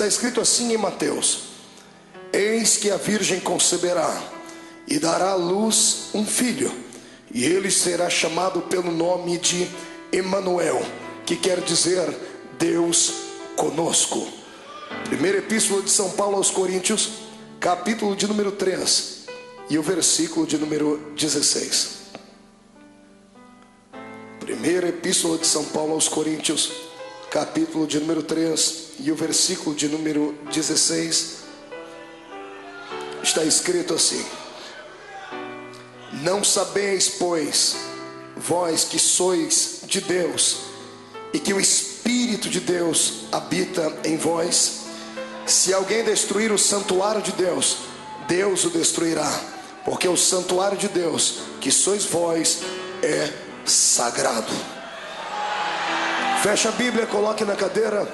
Está escrito assim em Mateus: eis que a virgem conceberá e dará à luz um filho, e ele será chamado pelo nome de Emanuel, que quer dizer Deus conosco. Primeira epístola de São Paulo aos Coríntios, capítulo de número 3 e o versículo de número 16. Primeira epístola de São Paulo aos Coríntios, capítulo de número 3 e o versículo de número 16. Está escrito assim: não sabeis, pois, vós que sois de Deus, e que o Espírito de Deus habita em vós, se alguém destruir o santuário de Deus, Deus o destruirá, porque o santuário de Deus, que sois vós, é sagrado. Fecha a Bíblia, coloque na cadeira,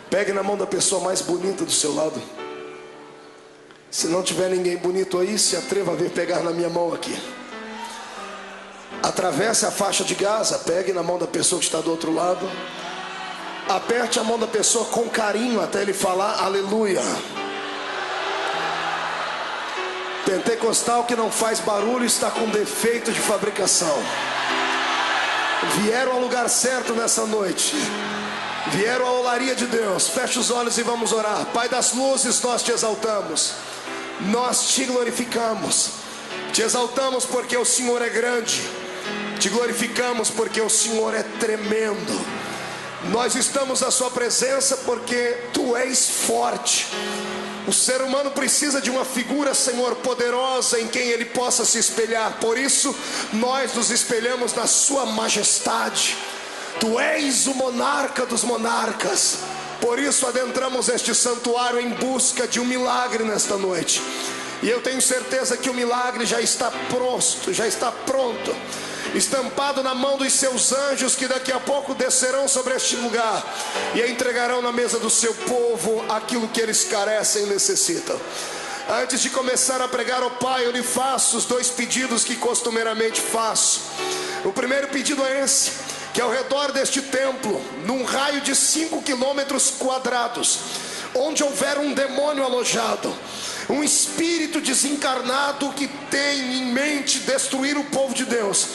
pegue na mão da pessoa mais bonita do seu lado. Se não tiver ninguém bonito aí, se atreva a vir pegar na minha mão aqui. Atravesse a faixa de Gaza, pegue na mão da pessoa que está do outro lado. Aperte a mão da pessoa com carinho até ele falar aleluia. Pentecostal que não faz barulho está com defeito de fabricação. Vieram ao lugar certo nessa noite. Vieram à olaria de Deus. Feche os olhos e vamos orar. Pai das luzes, nós te exaltamos, nós te glorificamos. Te exaltamos porque o Senhor é grande. Te glorificamos porque o Senhor é tremendo. Nós estamos na sua presença porque tu és forte. O ser humano precisa de uma figura, Senhor, poderosa em quem ele possa se espelhar. Por isso nós nos espelhamos na sua majestade. Tu és o monarca dos monarcas. Por isso adentramos este santuário em busca de um milagre nesta noite. E eu tenho certeza que o milagre já está pronto, estampado na mão dos seus anjos, que daqui a pouco descerão sobre este lugar e entregarão na mesa do seu povo aquilo que eles carecem e necessitam. Antes de começar a pregar, ó Pai, eu lhe faço os dois pedidos que costumeiramente faço. O primeiro pedido é esse: que ao redor deste templo, num raio de 5 quilômetros quadrados, onde houver um demônio alojado, um espírito desencarnado que tem em mente destruir o povo de Deus,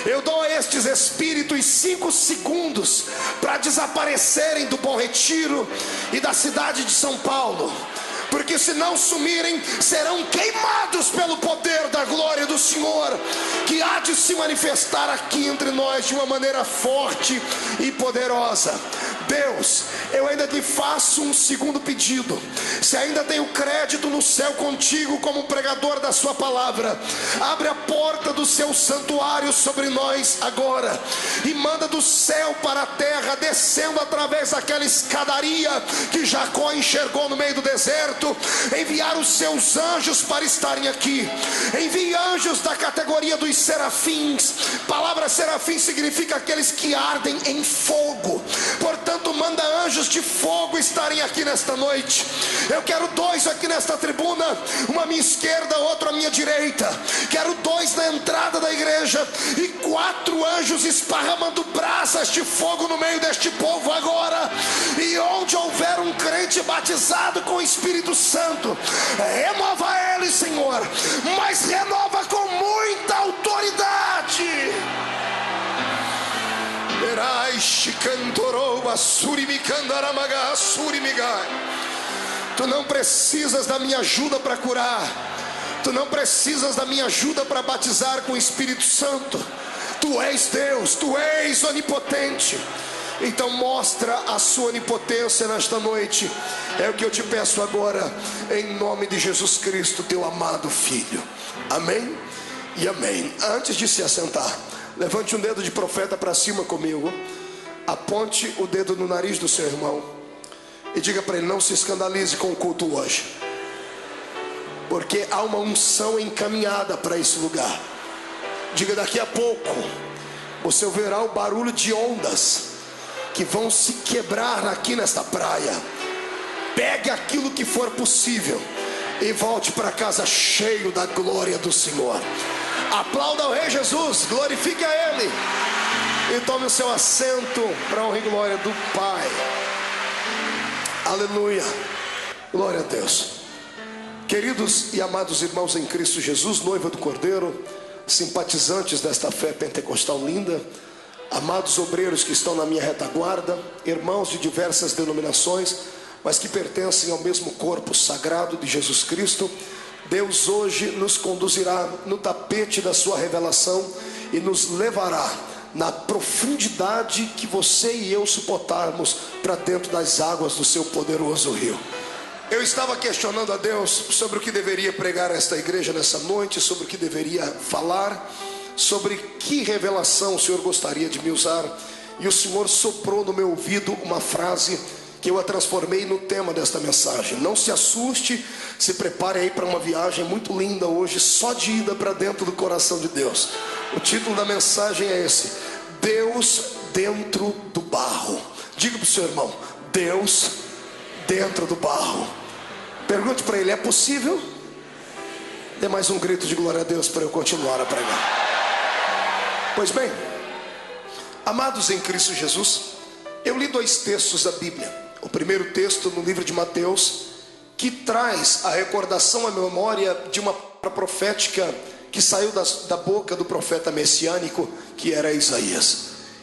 eu dou a estes espíritos 5 segundos para desaparecerem do Bom Retiro e da cidade de São Paulo. Porque se não sumirem, serão queimados pelo poder da glória do Senhor, que há de se manifestar aqui entre nós de uma maneira forte e poderosa. Deus, eu ainda lhe faço um segundo pedido. Se ainda tenho crédito no céu contigo como pregador da sua palavra, abre a porta do seu santuário sobre nós agora, e manda do céu para a terra, descendo através daquela escadaria que Jacó enxergou no meio do deserto, enviar os seus anjos para estarem aqui. Envie anjos da categoria dos serafins. Palavra serafim significa aqueles que ardem em fogo. Portanto, manda anjos de fogo estarem aqui nesta noite. Eu quero 2 aqui nesta tribuna, uma à minha esquerda, outro à minha direita. Quero 2 na entrada da igreja e 4 anjos esparramando brasas de fogo no meio deste povo agora. E onde houver um crente batizado com o Espírito Santo, renova ele, Senhor, mas renova com muita autoridade. Tu não precisas da minha ajuda para curar. Tu não precisas da minha ajuda para batizar com o Espírito Santo. Tu és Deus, tu és onipotente. Então mostra a sua onipotência nesta noite. É o que eu te peço agora, em nome de Jesus Cristo, teu amado Filho. Amém e amém. Antes de se assentar, levante um dedo de profeta para cima comigo. Aponte o dedo no nariz do seu irmão e diga para ele: não se escandalize com o culto hoje, porque há uma unção encaminhada para esse lugar. Diga: daqui a pouco você verá o barulho de ondas que vão se quebrar aqui nesta praia. Pegue aquilo que for possível e volte para casa cheio da glória do Senhor. Aplauda o Rei Jesus, glorifique a Ele e tome o seu assento para a honra e glória do Pai. Aleluia. Glória a Deus. Queridos e amados irmãos em Cristo Jesus, noiva do Cordeiro, simpatizantes desta fé pentecostal linda, amados obreiros que estão na minha retaguarda, irmãos de diversas denominações, mas que pertencem ao mesmo corpo sagrado de Jesus Cristo, Deus hoje nos conduzirá no tapete da sua revelação e nos levará na profundidade que você e eu suportarmos para dentro das águas do seu poderoso rio. Eu estava questionando a Deus sobre o que deveria pregar a esta igreja nessa noite, sobre o que deveria falar, sobre que revelação o Senhor gostaria de me usar, e o Senhor soprou no meu ouvido uma frase que eu a transformei no tema desta mensagem. Não se assuste, se prepare aí para uma viagem muito linda hoje, só de ida para dentro do coração de Deus. O título da mensagem é esse: Deus dentro do barro. Diga para o seu irmão: Deus dentro do barro. Pergunte para ele: é possível? Dê mais um grito de glória a Deus para eu continuar a pregar. Pois bem, amados em Cristo Jesus, eu li 2 textos da Bíblia. O primeiro texto no livro de Mateus, que traz a recordação, a memória de uma profética que saiu da boca do profeta messiânico, que era Isaías.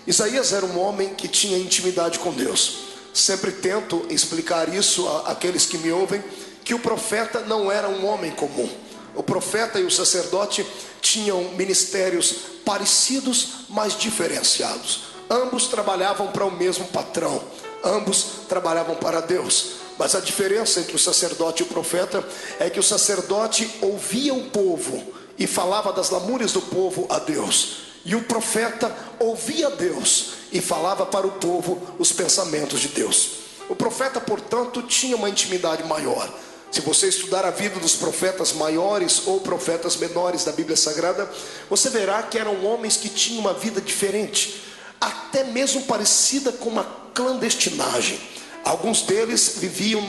Isaías era um homem que tinha intimidade com Deus. Sempre tento explicar isso àqueles que me ouvem, que o profeta não era um homem comum. O profeta e o sacerdote tinham ministérios parecidos, mas diferenciados. Ambos trabalhavam para o mesmo patrão, ambos trabalhavam para Deus. Mas a diferença entre o sacerdote e o profeta é que o sacerdote ouvia o povo e falava das lamúrias do povo a Deus, e o profeta ouvia Deus e falava para o povo os pensamentos de Deus. O profeta, portanto, tinha uma intimidade maior. Se você estudar a vida dos profetas maiores ou profetas menores da Bíblia Sagrada, você verá que eram homens que tinham uma vida diferente, até mesmo parecida com uma clandestinagem. Alguns deles viviam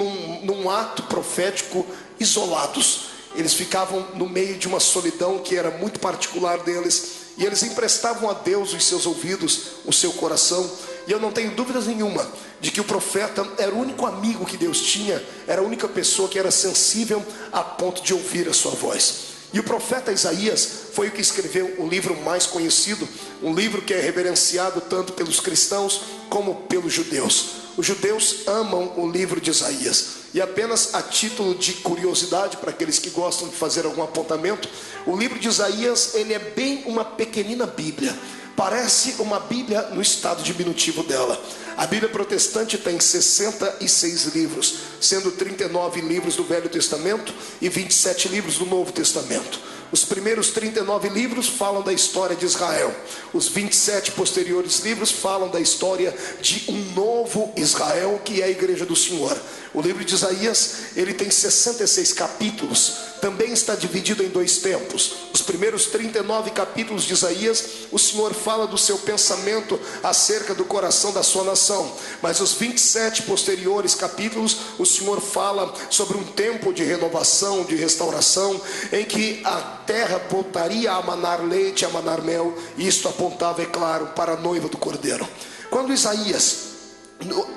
num ato profético isolados. Eles ficavam no meio de uma solidão que era muito particular deles, e eles emprestavam a Deus os seus ouvidos, o seu coração. E eu não tenho dúvidas nenhuma de que o profeta era o único amigo que Deus tinha, era a única pessoa que era sensível a ponto de ouvir a sua voz. E o profeta Isaías foi o que escreveu o livro mais conhecido, um livro que é reverenciado tanto pelos cristãos como pelos judeus. Os judeus amam o livro de Isaías. E apenas a título de curiosidade, para aqueles que gostam de fazer algum apontamento, o livro de Isaías, ele é bem uma pequenina Bíblia. Parece uma Bíblia no estado diminutivo dela. A Bíblia protestante tem 66 livros, sendo 39 livros do Velho Testamento e 27 livros do Novo Testamento. Os primeiros 39 livros falam da história de Israel. Os 27 posteriores livros falam da história de um novo Israel, que é a igreja do Senhor. O livro de Isaías, ele tem 66 capítulos. Também está dividido em 2 tempos. Os primeiros 39 capítulos de Isaías, o Senhor fala do seu pensamento acerca do coração da sua nação. Mas os 27 posteriores capítulos, o Senhor fala sobre um tempo de renovação, de restauração, em que a terra voltaria a manar leite, a manar mel. E isto apontava, é claro, para a noiva do Cordeiro. Quando Isaías,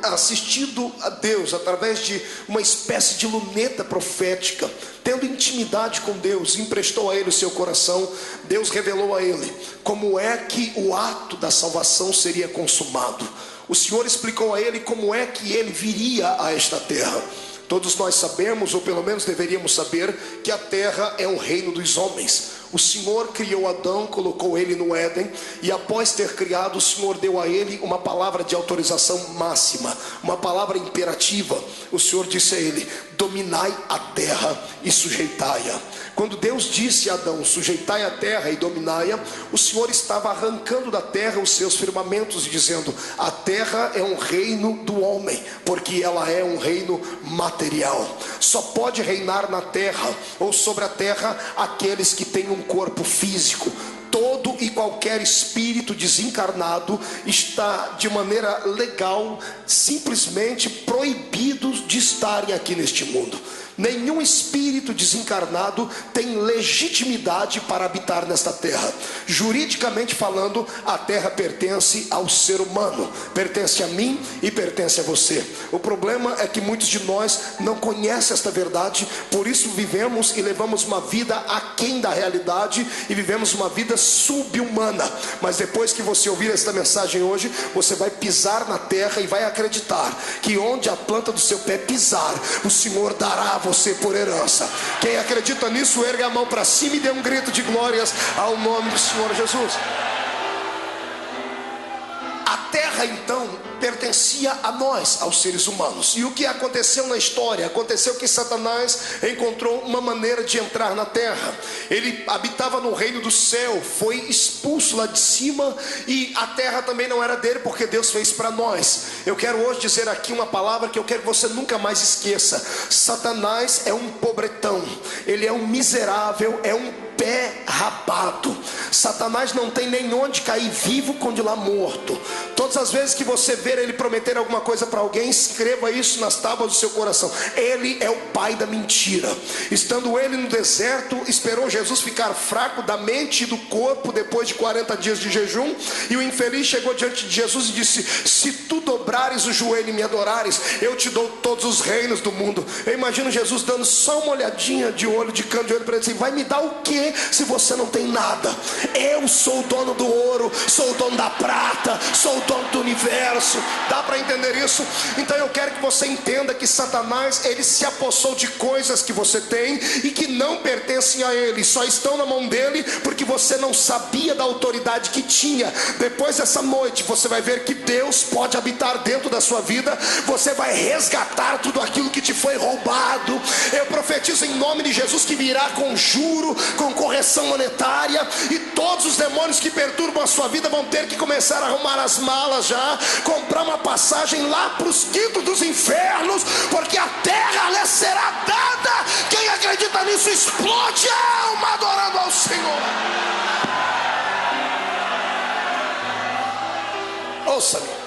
assistindo a Deus através de uma espécie de luneta profética, tendo intimidade com Deus, emprestou a ele o seu coração, Deus revelou a ele como é que o ato da salvação seria consumado. O Senhor explicou a ele como é que ele viria a esta terra. Todos nós sabemos, ou pelo menos deveríamos saber, que a terra é o reino dos homens. O Senhor criou Adão, colocou ele no Éden, e após ter criado, o Senhor deu a ele uma palavra de autorização máxima, uma palavra imperativa. O Senhor disse a ele: dominai a terra e sujeitai-a. Quando Deus disse a Adão: sujeitai a terra e dominai-a, o Senhor estava arrancando da terra os seus firmamentos e dizendo: a terra é um reino do homem, porque ela é um reino material. Só pode reinar na terra ou sobre a terra aqueles que têm um corpo físico. Todo e qualquer espírito desencarnado está de maneira legal simplesmente proibido de estarem aqui neste mundo. Nenhum espírito desencarnado tem legitimidade para habitar nesta terra. Juridicamente falando, a terra pertence ao ser humano, pertence a mim e pertence a você. O problema é que muitos de nós não conhecem esta verdade, por isso vivemos e levamos uma vida aquém da realidade e vivemos uma vida subhumana. Mas depois que você ouvir esta mensagem hoje, você vai pisar na terra e vai acreditar que onde a planta do seu pé pisar, o Senhor dará a você por herança. Quem acredita nisso, ergue a mão para cima e dê um grito de glórias ao nome do Senhor Jesus. A terra então pertencia a nós, aos seres humanos. E o que aconteceu na história? Aconteceu que Satanás encontrou uma maneira de entrar na terra. Ele habitava no reino do céu, foi expulso lá de cima, e a terra também não era dele, porque Deus fez para nós. Eu quero hoje dizer aqui uma palavra que eu quero que você nunca mais esqueça. Satanás é um pobretão, ele é um miserável, é um pé rapado. Satanás não tem nem onde cair vivo com de lá morto. Todas as vezes que você ver ele prometer alguma coisa para alguém, escreva isso nas tábuas do seu coração: ele é o pai da mentira. Estando ele no deserto, esperou Jesus ficar fraco da mente e do corpo depois de 40 dias de jejum, e o infeliz chegou diante de Jesus e disse: se tu dobrares o joelho e me adorares, eu te dou todos os reinos do mundo. Eu imagino Jesus dando só uma olhadinha de olho, de canto de olho para ele, assim: vai me dar o que se você não tem nada? Eu sou o dono do ouro, sou o dono da prata, sou o dono do universo. Dá para entender isso? Então eu quero que você entenda que Satanás, ele se apossou de coisas que você tem e que não pertencem a ele, só estão na mão dele porque você não sabia da autoridade que tinha. Depois dessa noite você vai ver que Deus pode habitar dentro da sua vida. Você vai resgatar tudo aquilo que te foi roubado. Eu profetizo em nome de Jesus que virá com juro, com correção monetária, e todos os demônios que perturbam a sua vida vão ter que começar a arrumar as malas já, comprar uma passagem lá para os quintos dos infernos, porque a terra lhe será dada. Quem acredita nisso, explode a alma adorando ao Senhor. Ouça-me.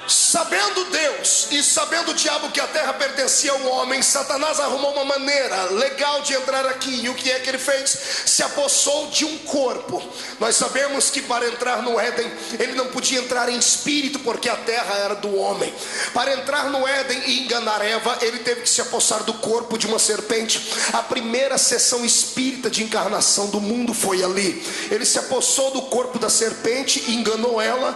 Sabendo Deus e sabendo o diabo que a terra pertencia ao homem, Satanás arrumou uma maneira legal de entrar aqui. E o que é que ele fez? Se apossou de um corpo. Nós sabemos que para entrar no Éden, ele não podia entrar em espírito, porque a terra era do homem. Para entrar no Éden e enganar Eva, ele teve que se apossar do corpo de uma serpente. A primeira sessão espírita de encarnação do mundo foi ali. Ele se apossou do corpo da serpente e enganou ela,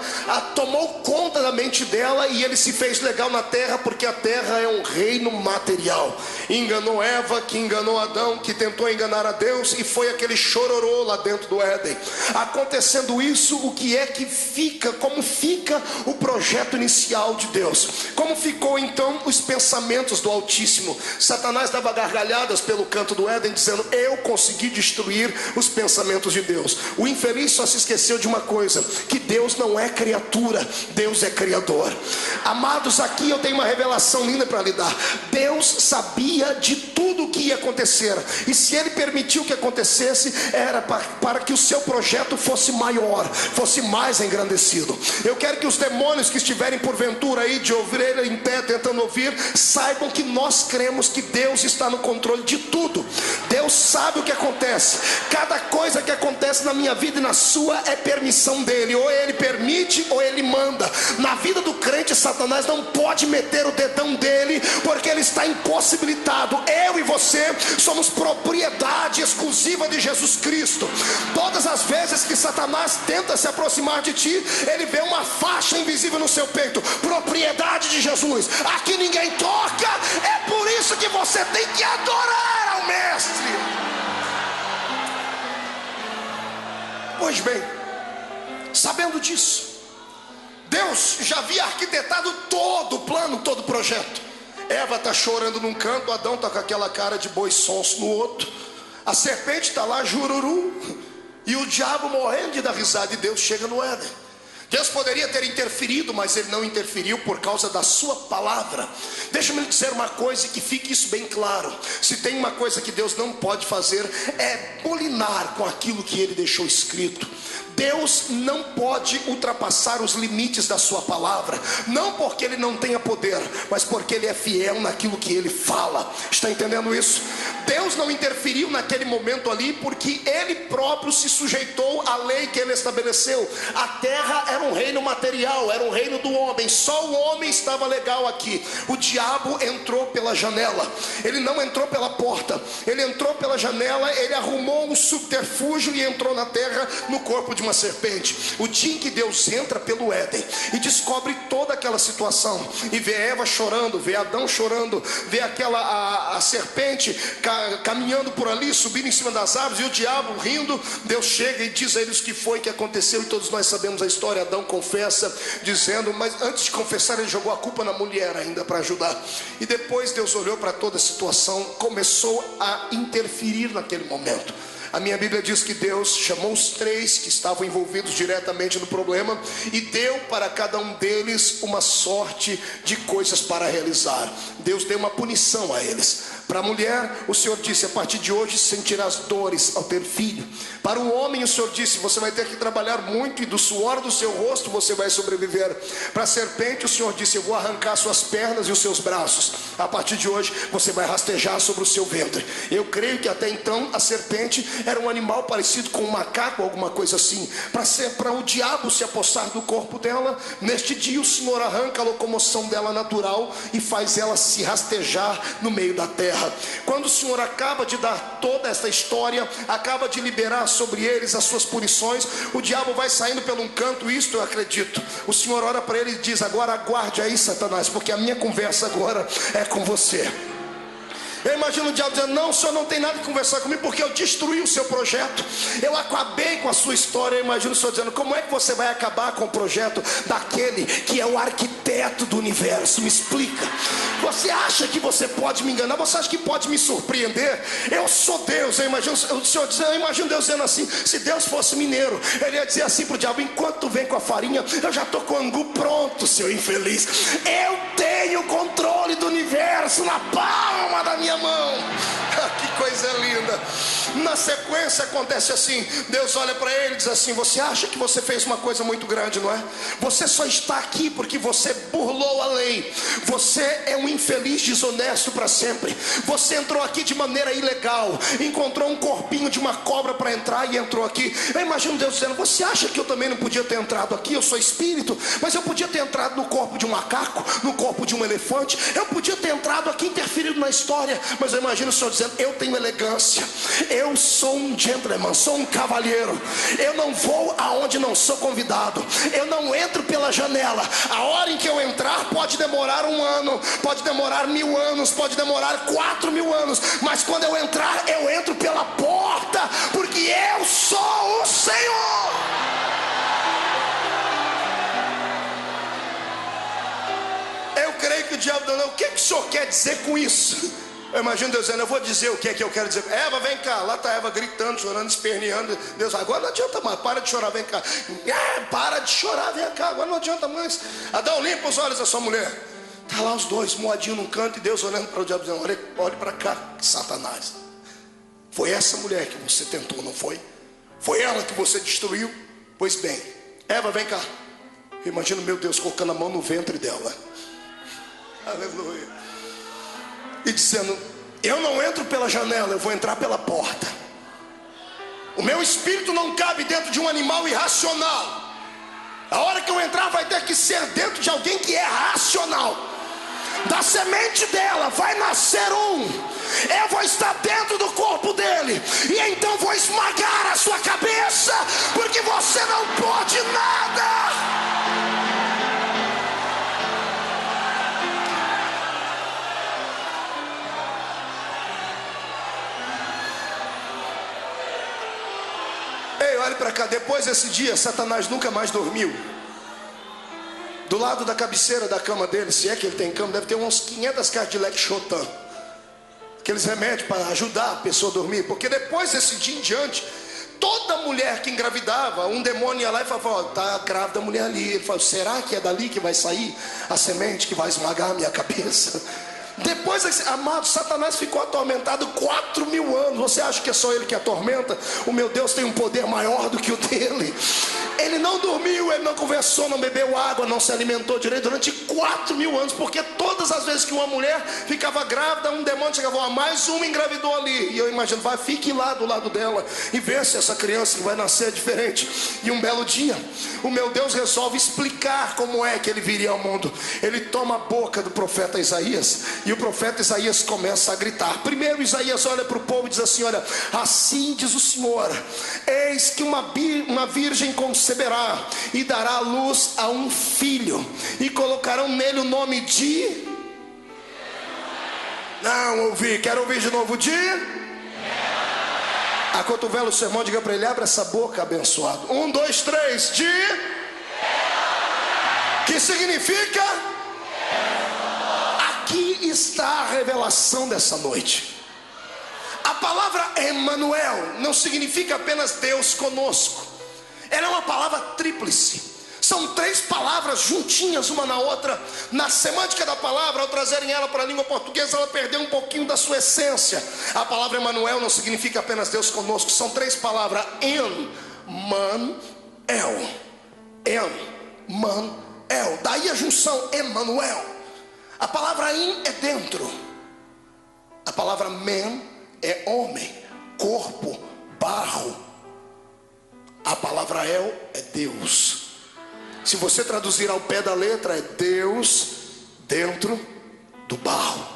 tomou conta da mente dela, e ele se fez legal na terra, porque a terra é um reino material. Enganou Eva, que enganou Adão, que tentou enganar a Deus, e foi aquele chororô lá dentro do Éden. Acontecendo isso, o que é que fica? Como fica o projeto inicial de Deus? Como ficou então os pensamentos do Altíssimo? Satanás dava gargalhadas pelo canto do Éden, dizendo: eu consegui destruir os pensamentos de Deus. O infeliz só se esqueceu de uma coisa: que Deus não é criatura, Deus é criador. Amados, aqui eu tenho uma revelação linda para lhe dar. Deus sabia de tudo o que ia acontecer, e se ele permitiu que acontecesse, era para que o seu projeto fosse maior, fosse mais engrandecido. Eu quero que os demônios que estiverem porventura aí de ouvir em pé tentando ouvir, saibam que nós cremos que Deus está no controle de tudo. Deus sabe o que acontece. Cada coisa que acontece na minha vida e na sua é permissão dele. Ou ele permite ou ele manda. Na vida do crente, Satanás não pode meter o dedão dele, porque ele está impossibilitado. Eu e você somos propriedade exclusiva de Jesus Cristo. Todas as vezes que Satanás tenta se aproximar de ti, ele vê uma faixa invisível no seu peito: propriedade de Jesus, aqui ninguém toca. É por isso que você tem que adorar ao Mestre. Pois bem, sabendo disso, Deus já havia arquitetado todo o plano, todo o projeto. Eva está chorando num canto, Adão está com aquela cara de boi sonso no outro, a serpente está lá, jururu, e o diabo morrendo de dar risada. E Deus chega no Éden. Deus poderia ter interferido, mas Ele não interferiu por causa da sua palavra. Deixa-me lhe dizer uma coisa e que fique isso bem claro. Se tem uma coisa que Deus não pode fazer, é bolinar com aquilo que Ele deixou escrito. Deus não pode ultrapassar os limites da sua palavra, não porque Ele não tenha poder, mas porque Ele é fiel naquilo que Ele fala. Está entendendo isso? Deus não interferiu naquele momento ali, porque Ele próprio se sujeitou à lei que Ele estabeleceu. A terra era um reino material, era um reino do homem, só o homem estava legal aqui. O diabo entrou pela janela, ele não entrou pela porta, ele entrou pela janela, ele arrumou um subterfúgio e entrou na terra no corpo de uma serpente. O dia em que Deus entra pelo Éden e descobre toda aquela situação, e vê Eva chorando, vê Adão chorando, vê a serpente caminhando por ali, subindo em cima das árvores, e o diabo rindo, Deus chega e diz a eles o que foi que aconteceu, e todos nós sabemos a história. Adão confessa, dizendo, mas antes de confessar ele jogou a culpa na mulher ainda para ajudar, e depois Deus olhou para toda a situação, começou a interferir naquele momento. A minha Bíblia diz que Deus chamou os três que estavam envolvidos diretamente no problema e deu para cada um deles uma sorte de coisas para realizar. Deus deu uma punição a eles. Para a mulher, o Senhor disse, a partir de hoje sentirás dores ao ter filho. Para o homem, o Senhor disse, você vai ter que trabalhar muito e do suor do seu rosto você vai sobreviver. Para a serpente, o Senhor disse, eu vou arrancar suas pernas e os seus braços. A partir de hoje, você vai rastejar sobre o seu ventre. Eu creio que até então a serpente era um animal parecido com um macaco, alguma coisa assim. Para o diabo se apossar do corpo dela, neste dia o Senhor arranca a locomoção dela natural e faz ela se rastejar no meio da terra. Quando o Senhor acaba de dar toda essa história, acaba de liberar sobre eles as suas punições, o diabo vai saindo pelo um canto, isto eu acredito. O Senhor ora para ele e diz, agora aguarde aí, Satanás, porque a minha conversa agora é com você. Eu imagino o diabo dizendo, não, o senhor não tem nada que conversar comigo, porque eu destruí o seu projeto, eu acabei com a sua história. Eu imagino o senhor dizendo, como é que você vai acabar com o projeto daquele que é o arquiteto do universo? Me explica. Você acha que você pode me enganar? Você acha que pode me surpreender? Eu sou Deus. Eu imagino o senhor dizendo, eu imagino Deus dizendo assim, se Deus fosse mineiro, ele ia dizer assim para o diabo, enquanto tu vem com a farinha, eu já estou com o angu pronto, seu infeliz. Eu tenho controle do universo na palma da minha mão. Que coisa linda. Na sequência acontece assim, Deus olha para ele e diz assim, você acha que você fez uma coisa muito grande, não é? Você só está aqui porque você burlou a lei. Você é um infeliz desonesto para sempre. Você entrou aqui de maneira ilegal, encontrou um corpinho de uma cobra para entrar e entrou aqui. Eu imagino Deus dizendo, você acha que eu também não podia ter entrado aqui? Eu sou espírito, mas eu podia ter entrado no corpo de um macaco, no corpo de um elefante. Eu podia ter entrado aqui, interferido na história, mas eu imagino o Senhor dizendo, eu tenho elegância, eu sou um gentleman, sou um cavalheiro, eu não vou aonde não sou convidado, eu não entro pela janela. A hora em que eu entrar pode demorar 1 ano, pode demorar 1000 anos, pode demorar 4000 anos, mas quando eu entrar, eu entro pela porta, porque eu sou o Senhor. Eu creio que o diabo não, o que o senhor quer dizer com isso? Eu imagino Deus dizendo, eu vou dizer o que é que eu quero dizer. Eva, vem cá. Lá está Eva gritando, chorando, esperneando. Deus, agora não adianta mais, para de chorar, vem cá. Para de chorar, vem cá, agora não adianta mais. Adão, limpa os olhos da sua mulher. Está lá os dois, moadinho num canto, e Deus olhando para o diabo dizendo, olhe para cá, Satanás. Foi essa mulher que você tentou, não foi? Foi ela que você destruiu? Pois bem, Eva, vem cá. Eu imagino meu Deus colocando a mão no ventre dela. Aleluia. E dizendo, eu não entro pela janela, eu vou entrar pela porta. O meu espírito não cabe dentro de um animal irracional. A hora que eu entrar vai ter que ser dentro de alguém que é racional. Da semente dela vai nascer um. Eu vou estar dentro do corpo dele, e então vou esmagar a sua cabeça, porque você não pode nada. Ei, olhe para cá, depois desse dia, Satanás nunca mais dormiu. Do lado da cabeceira da cama dele, se é que ele tem cama, deve ter uns 500 caixas de Lexotan, aqueles remédios para ajudar a pessoa a dormir. Porque depois desse dia em diante, toda mulher que engravidava, um demônio ia lá e falava: ó, tá grávida a mulher ali. Ele falou: será que é dali que vai sair a semente que vai esmagar a minha cabeça? Depois, amado, Satanás ficou atormentado 4.000 anos. Você acha que é só ele que atormenta? O meu Deus tem um poder maior do que o dele. Ele não dormiu, ele não conversou, não bebeu água, não se alimentou direito durante 4.000 anos, porque todas as vezes que uma mulher ficava grávida, um demônio chegava: ó, mais uma engravidou ali. E eu imagino: vai, fique lá do lado dela e vê se essa criança que vai nascer é diferente. E um belo dia, o meu Deus resolve explicar como é que ele viria ao mundo. Ele toma a boca do profeta Isaías, e o profeta Isaías começa a gritar. Primeiro Isaías olha para o povo e diz assim: olha, assim diz o Senhor: eis que uma virgem conceberá e dará luz a um filho, e colocarão nele o nome de... Não ouvi, quero ouvir de novo: de... Acotovela o sermão, diga para ele: abre essa boca, abençoado. 1, 2, 3, de... Que significa... Aqui está a revelação dessa noite. A palavra Emmanuel não significa apenas Deus conosco. Ela é uma palavra tríplice. São 3 palavras juntinhas uma na outra. Na semântica da palavra, ao trazerem ela para a língua portuguesa, ela perdeu um pouquinho da sua essência. A palavra Emmanuel não significa apenas Deus conosco. São 3 palavras: Emmanuel. Emmanuel. Daí a junção Emmanuel. A palavra in é dentro. A palavra men é homem, corpo, barro. A palavra el é Deus. Se você traduzir ao pé da letra, é Deus dentro do barro.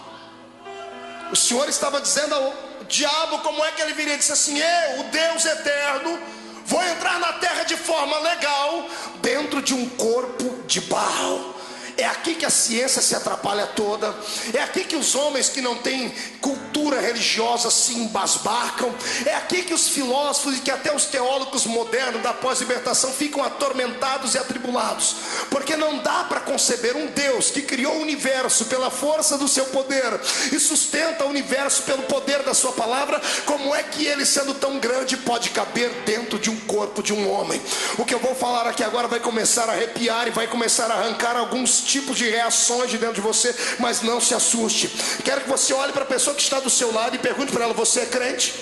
O Senhor estava dizendo ao diabo como é que ele viria. Ele disse assim: eu, o Deus eterno, vou entrar na terra de forma legal, dentro de um corpo de barro. É aqui que a ciência se atrapalha toda. É aqui que os homens que não têm cultura religiosa se embasbacam. É aqui que os filósofos e que até os teólogos modernos da pós-libertação ficam atormentados e atribulados, porque não dá para conceber um Deus que criou o universo pela força do seu poder e sustenta o universo pelo poder da sua palavra. Como é que ele, sendo tão grande, pode caber dentro de um corpo de um homem? O que eu vou falar aqui agora vai começar a arrepiar e vai começar a arrancar alguns tipos de reações de dentro de você, mas não se assuste. Quero que você olhe para a pessoa que está do seu lado e pergunte para ela: você é crente?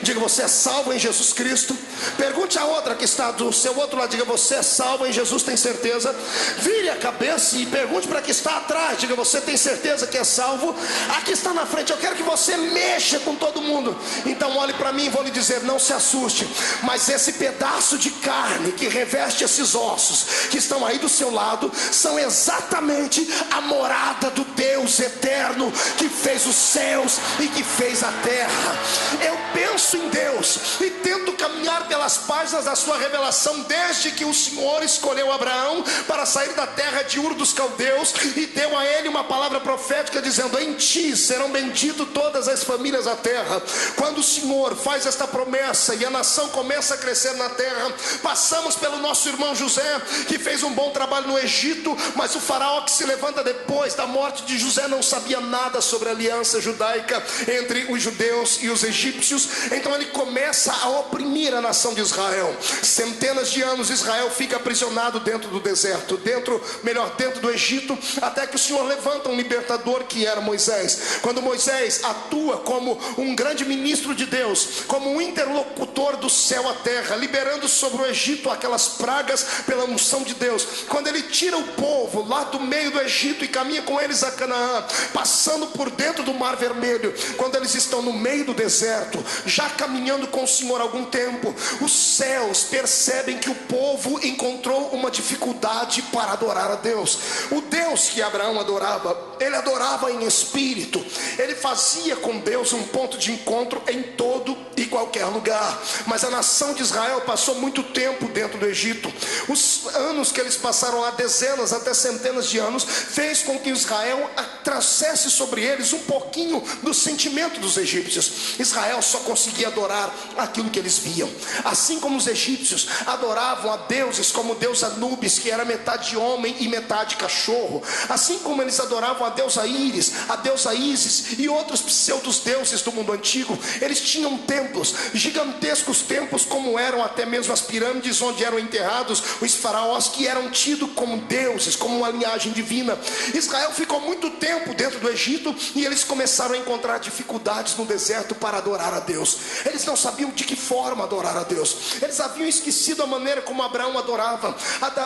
Diga: você é salvo em Jesus Cristo. Pergunte a outra que está do seu outro lado: diga: você é salvo em Jesus, tem certeza? Vire a cabeça e pergunte para que está atrás: diga: você tem certeza que é salvo? Aqui está na frente. Eu quero que você mexa com todo mundo. Então olhe para mim e vou lhe dizer: não se assuste, mas esse pedaço de carne que reveste esses ossos que estão aí do seu lado são exatamente a morada do Deus eterno que fez os céus e que fez a terra. Eu penso em Deus e tento caminhar pelas páginas da sua revelação desde que o Senhor escolheu Abraão para sair da terra de Ur dos Caldeus e deu a ele uma palavra profética dizendo: em ti serão benditas todas as famílias da terra. Quando o Senhor faz esta promessa e a nação começa a crescer na terra, passamos pelo nosso irmão José, que fez um bom trabalho no Egito, mas o faraó que se levanta depois da morte de José não sabia nada sobre a aliança judaica entre os judeus e os egípcios. Então ele começa a oprimir a nação de Israel. Centenas de anos Israel fica aprisionado dentro do deserto, dentro do Egito, até que o Senhor levanta um libertador que era Moisés. Quando Moisés atua como um grande ministro de Deus, como um interlocutor do céu à terra, liberando sobre o Egito aquelas pragas pela unção de Deus. Quando ele tira o povo lá do meio do Egito e caminha com eles a Canaã, passando por dentro do Mar Vermelho, quando eles estão no meio do deserto, já caminhando com o Senhor há algum tempo, os céus percebem que o povo encontrou uma dificuldade para adorar a Deus. O Deus que Abraão adorava, ele adorava em espírito, ele fazia com Deus um ponto de encontro em todo e qualquer lugar. Mas a nação de Israel passou muito tempo dentro do Egito. Os anos que eles passaram lá, dezenas até centenas de anos, fez com que Israel trouxesse sobre eles um pouquinho do sentimento dos egípcios. Israel só conseguia adorar aquilo que eles viam. Assim como os egípcios adoravam a deuses como Deus Anubis, que era metade homem e metade cachorro, assim como eles adoravam a deusa Íris, a deusa Ísis e outros pseudos deuses do mundo antigo, eles tinham templos, gigantescos templos, como eram até mesmo as pirâmides onde eram enterrados os faraós, que eram tidos como deuses, como uma linhagem divina. Israel ficou muito tempo dentro do Egito e eles começaram a encontrar dificuldades no deserto para adorar a Deus. Eles não sabiam de que forma adorar a Deus. Eles haviam esquecido a maneira como Abraão adorava.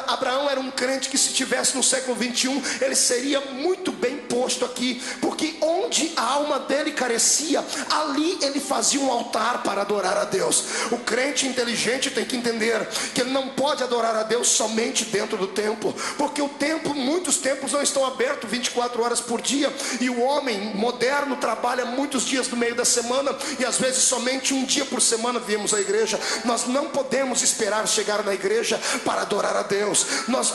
Abraão era um crente que, se tivesse no século 21, ele seria muito bem posto aqui, porque onde a alma dele carecia, ali ele fazia um altar para adorar a Deus. O crente inteligente tem que entender que ele não pode adorar a Deus somente dentro do templo, porque o templo, muitos templos não estão abertos 24 horas por dia, e o homem moderno trabalha muitos dias no meio da semana, e às vezes somente um dia por semana viemos à igreja. Nós não podemos esperar chegar na igreja para adorar a Deus.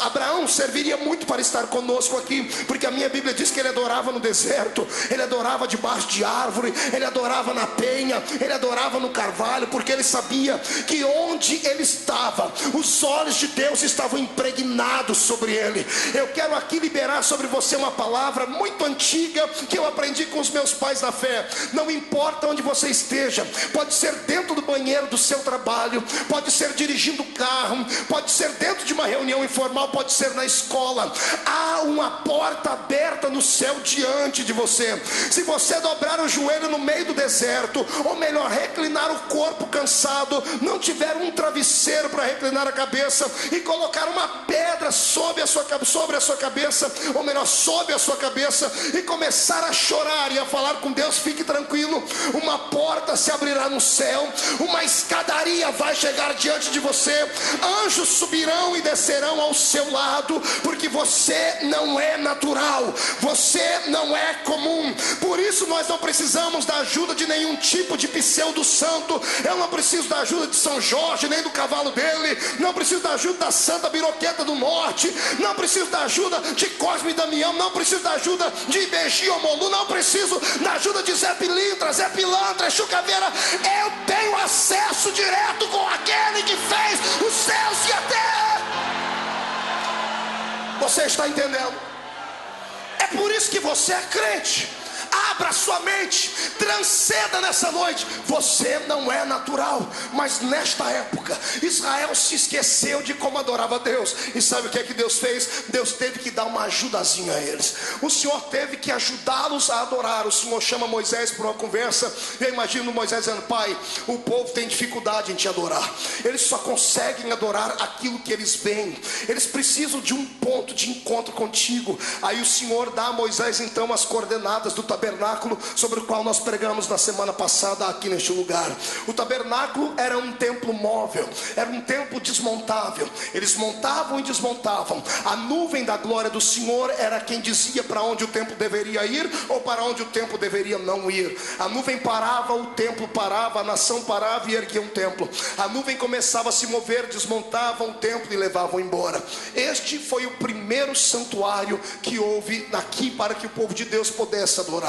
Abraão serviria muito para estar conosco aqui, porque a minha Bíblia diz que ele adorava no deserto, ele adorava debaixo de árvore, ele adorava na penha, ele adorava no carvalho, porque ele sabia que onde ele estava, os olhos de Deus estavam impregnados sobre ele. Eu quero aqui liberar sobre você uma palavra muito antiga que eu aprendi com os meus pais na fé. Não importa onde você esteja, pode ser dentro do banheiro do seu trabalho, pode ser dirigindo o carro, pode ser dentro de uma reunião informal, pode ser na escola. Há uma porta aberta no céu diante de você. Se você dobrar o joelho no meio do deserto, ou melhor, reclinar o corpo cansado, não tiver um travesseiro para reclinar a cabeça e colocar uma pedra sobre a sua cabeça, ou melhor, sobre a sua cabeça, e começar a chorar e a falar com Deus, fique tranquilo, uma porta se abrirá no céu, uma escadaria vai chegar diante de você, anjos subirão e descerão ao seu lado, porque você não é natural, você não é comum. Por isso nós não precisamos da ajuda de nenhum tipo de pseudo santo. Eu não preciso da ajuda de São Jorge, nem do cavalo dele, não preciso da ajuda da Santa Biroqueta do Norte, não preciso da ajuda de Cosme e Damião, não preciso da ajuda de Ibegi ou Molu, não preciso da ajuda de Zé Pilintra, Zé Pilantra, Chucaveira. Eu tenho acesso direto com aquele que fez os céus e a terra. Você está entendendo? É por isso que você é crente. Abra sua mente, transcenda nessa noite. Você não é natural, mas nesta época Israel se esqueceu de como adorava a Deus. E sabe o que é que Deus fez? Deus teve que dar uma ajudazinha a eles. O Senhor teve que ajudá-los a adorar. O Senhor chama Moisés para uma conversa. Eu imagino Moisés dizendo: Pai, o povo tem dificuldade em te adorar. Eles só conseguem adorar aquilo que eles veem. Eles precisam de um ponto de encontro contigo. Aí o Senhor dá a Moisés então as coordenadas do tabernáculo, sobre o qual nós pregamos na semana passada aqui neste lugar. O tabernáculo era um templo móvel, era um templo desmontável. Eles montavam e desmontavam. A nuvem da glória do Senhor era quem dizia para onde o templo deveria ir ou para onde o templo deveria não ir. A nuvem parava, o templo parava, a nação parava e erguia um templo. A nuvem começava a se mover, desmontava o templo e levava embora. Este foi o primeiro santuário que houve aqui para que o povo de Deus pudesse adorar.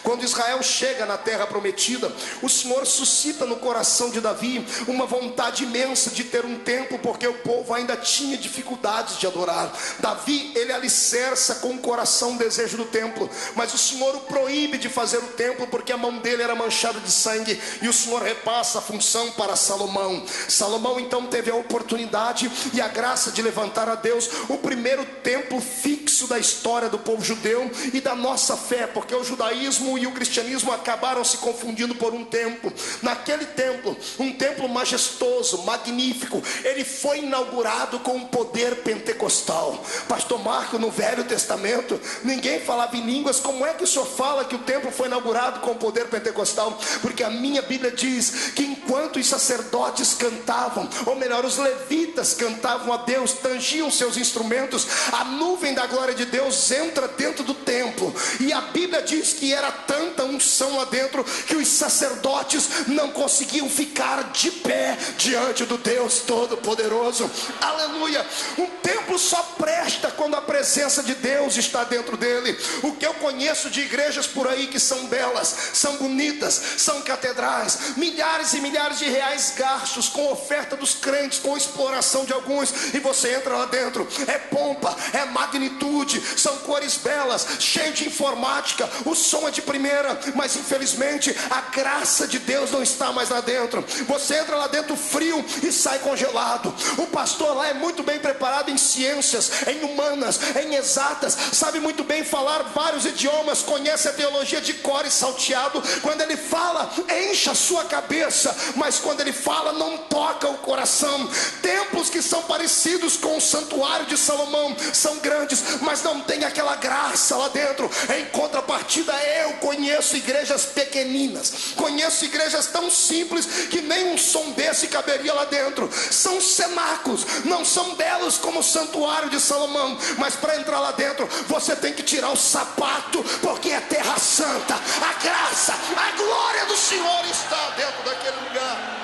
Quando Israel chega na terra prometida, o Senhor suscita no coração de Davi uma vontade imensa de ter um templo, porque o povo ainda tinha dificuldades de adorar. Davi, ele alicerça com o coração o desejo do templo, mas o Senhor o proíbe de fazer o templo, porque a mão dele era manchada de sangue, e o Senhor repassa a função para Salomão. Salomão então teve a oportunidade e a graça de levantar a Deus o primeiro templo fixo da história do povo judeu e da nossa fé, porque o judaísmo e o cristianismo acabaram se confundindo por um templo. Naquele templo, um templo majestoso, magnífico, ele foi inaugurado com um poder pentecostal. Pastor Marco, no Velho Testamento ninguém falava em línguas. Como é que o senhor fala que o templo foi inaugurado com o poder pentecostal? Porque a minha Bíblia diz que enquanto os sacerdotes cantavam, ou melhor, os levitas cantavam a Deus, tangiam seus instrumentos, a nuvem da glória de Deus entra dentro do templo, e a Bíblia diz que era tanta unção lá dentro que os sacerdotes não conseguiam ficar de pé diante do Deus Todo-Poderoso. Aleluia. Um templo só presta quando a presença de Deus está dentro dele. O que eu conheço de igrejas por aí que são belas, são bonitas, são catedrais, milhares e milhares de reais gastos com oferta dos crentes, com exploração de alguns, e você entra lá dentro, é pompa, é magnitude, são cores belas, cheio de informática, o som é de primeira, mas infelizmente a graça de Deus não está mais lá dentro. Você entra lá dentro frio e sai congelado. O pastor lá é muito bem preparado em ciências, em humanas, em exatas, sabe muito bem falar vários idiomas, conhece a teologia de cor e salteado. Quando ele fala, enche a sua cabeça, mas quando ele fala, não toca o coração. Templos que são parecidos com o santuário de Salomão são grandes, mas não tem aquela graça lá dentro. Em contrapartida, eu conheço igrejas pequeninas, conheço igrejas tão simples que nem um som desse caberia lá dentro. São cenáculos, não são belos como o santuário de Salomão, mas para entrar lá dentro você tem que tirar o sapato, porque é terra santa. A graça, a glória do Senhor está dentro daquele lugar.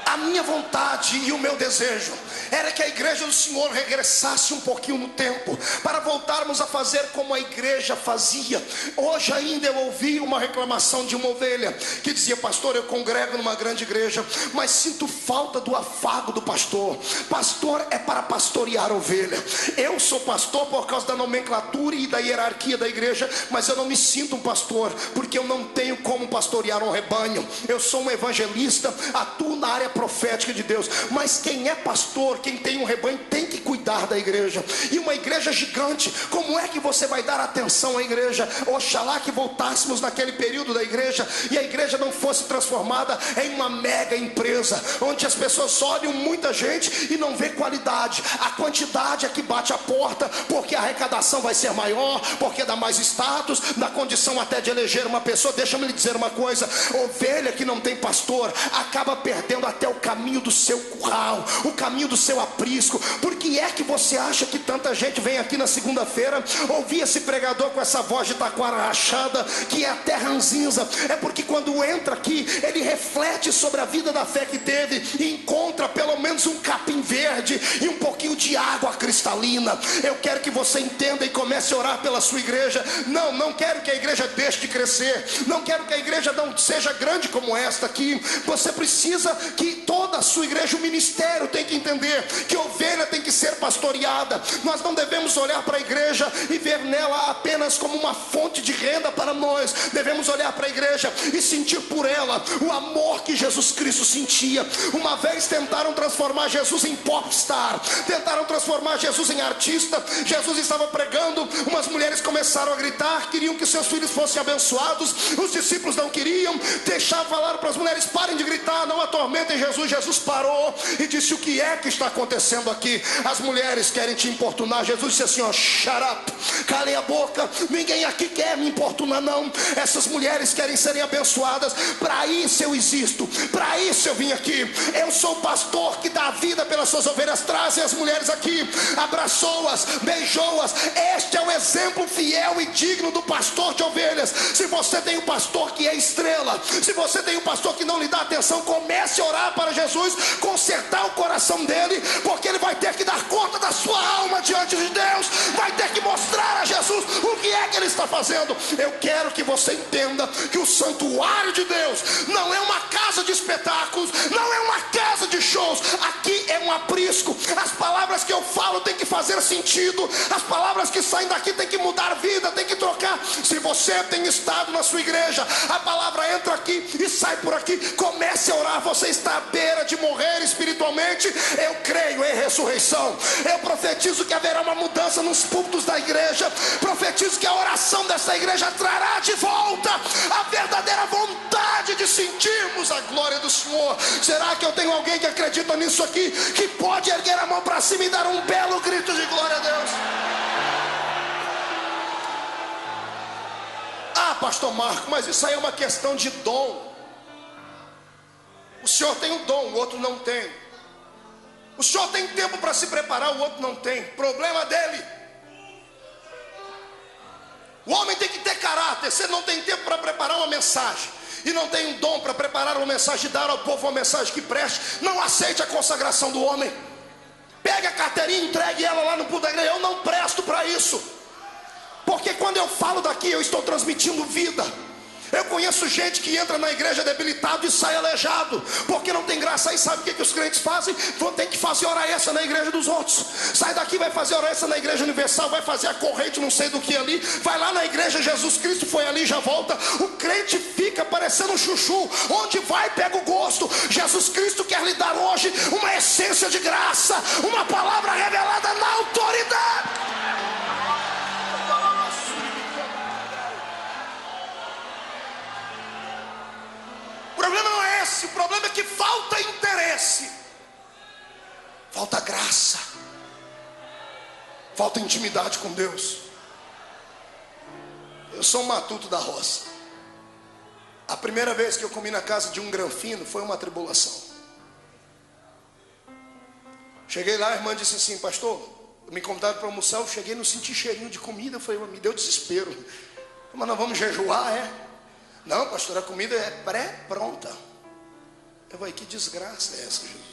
A minha vontade e o meu desejo era que a igreja do Senhor regressasse um pouquinho no tempo, para voltarmos a fazer como a igreja fazia. Hoje ainda eu ouvi uma reclamação de uma ovelha que dizia: pastor, eu congrego numa grande igreja, mas sinto falta do afago do pastor. Pastor é para pastorear ovelha. Eu sou pastor por causa da nomenclatura e da hierarquia da igreja, mas eu não me sinto um pastor, porque eu não tenho como pastorear um rebanho. Eu sou um evangelista, atuo na área profética de Deus, mas quem é pastor, quem tem um rebanho, tem que cuidar da igreja. E uma igreja gigante, como é que você vai dar atenção à igreja? Oxalá que voltássemos naquele período da igreja e a igreja não fosse transformada em uma mega empresa, onde as pessoas olham muita gente e não vê qualidade. A quantidade é que bate a porta, porque a arrecadação vai ser maior, porque dá mais status, dá condição até de eleger uma pessoa. Deixa-me lhe dizer uma coisa: ovelha que não tem pastor acaba perdendo até o caminho do seu curral, o caminho do seu aprisco. Por que é que você acha que tanta gente vem aqui na segunda-feira ouvir esse pregador com essa voz de taquara rachada, que é até ranzinza? É porque quando entra aqui, ele reflete sobre a vida da fé que teve e encontra pelo menos um capim verde e um pouquinho de água cristalina. Eu quero que você entenda e comece a orar pela sua igreja. Não quero que a igreja deixe de crescer, não quero que a igreja não seja grande como esta aqui. Você precisa que toda a sua igreja, o ministério, tem que entender que ovelha tem que ser pastoreada. Nós não devemos olhar para a igreja e ver nela apenas como uma fonte de renda para nós. Devemos olhar para a igreja e sentir por ela o amor que Jesus Cristo sentia. Uma vez tentaram transformar Jesus em popstar, tentaram transformar Jesus em artista. Jesus estava pregando, umas mulheres começaram a gritar, queriam que seus filhos fossem abençoados. Os discípulos não queriam, deixavam falar para as mulheres: parem de gritar, não atormentem Jesus. Jesus parou e disse: o que é que está acontecendo aqui? As mulheres querem te importunar. Jesus disse assim: ó, shut up, calem a boca, ninguém aqui quer me importunar não. Essas mulheres querem serem abençoadas, para isso eu existo, para isso eu vim aqui. Eu sou o pastor que dá vida pelas suas ovelhas. Trazem as mulheres aqui, abraçou-as, beijou-as. Este é o exemplo fiel e digno do pastor de ovelhas. Se você tem um pastor que é estrela, se você tem um pastor que não lhe dá atenção, comece a orar para Jesus consertar o coração dele, porque ele vai ter que dar conta da sua alma diante de Deus, vai ter que mostrar a Jesus o que é que ele está fazendo. Eu quero que você entenda que o santuário de Deus não é uma casa de espetáculos, não é uma casa de shows. Aqui é um aprisco. As palavras que eu falo tem que fazer sentido, as palavras que saem daqui tem que mudar vida, tem que trocar. Se você tem estado na sua igreja, a palavra entra aqui e sai por aqui, comece a orar. Você está à beira de morrer espiritualmente. Eu creio em ressurreição. Eu profetizo que haverá uma mudança nos púlpitos da igreja. Profetizo que a oração dessa igreja trará de volta a verdadeira vontade de sentirmos a glória do Senhor. Será que eu tenho alguém que acredita nisso aqui, que pode erguer a mão para cima e dar um belo grito de glória a Deus? Ah, pastor Marco, mas isso aí é uma questão de dom. O senhor tem um dom, o outro não tem. O senhor tem tempo para se preparar, o outro não tem. Problema dele. O homem tem que ter caráter. Você não tem tempo para preparar uma mensagem, e não tem um dom para preparar uma mensagem e dar ao povo uma mensagem que preste, não aceite a consagração do homem. Pegue a carteirinha e entregue ela lá no púlpito da igreja. Eu não presto para isso, porque quando eu falo daqui eu estou transmitindo vida. Eu conheço gente que entra na igreja debilitado e sai aleijado, porque não tem graça. Aí sabe o que os crentes fazem? Vão ter que fazer hora extra na igreja dos outros. Sai daqui, vai fazer hora extra na igreja universal, vai fazer a corrente não sei do que ali, vai lá na igreja Jesus Cristo foi ali, já volta. O crente fica parecendo um chuchu, onde vai pega o gosto. Jesus Cristo quer lhe dar hoje uma essência de graça, uma palavra revelada na autoridade. O problema não é esse, o problema é que falta interesse, falta graça, falta intimidade com Deus. Eu sou um matuto da roça. A primeira vez que eu comi na casa de um granfino foi uma tribulação. Cheguei lá, a irmã disse assim: pastor, me convidaram para almoçar. Eu cheguei, não senti cheirinho de comida. Eu falei, me deu desespero. Mas nós vamos jejuar, é? Não, pastor, a comida é pré-pronta. Eu falei, que desgraça é essa, Jesus?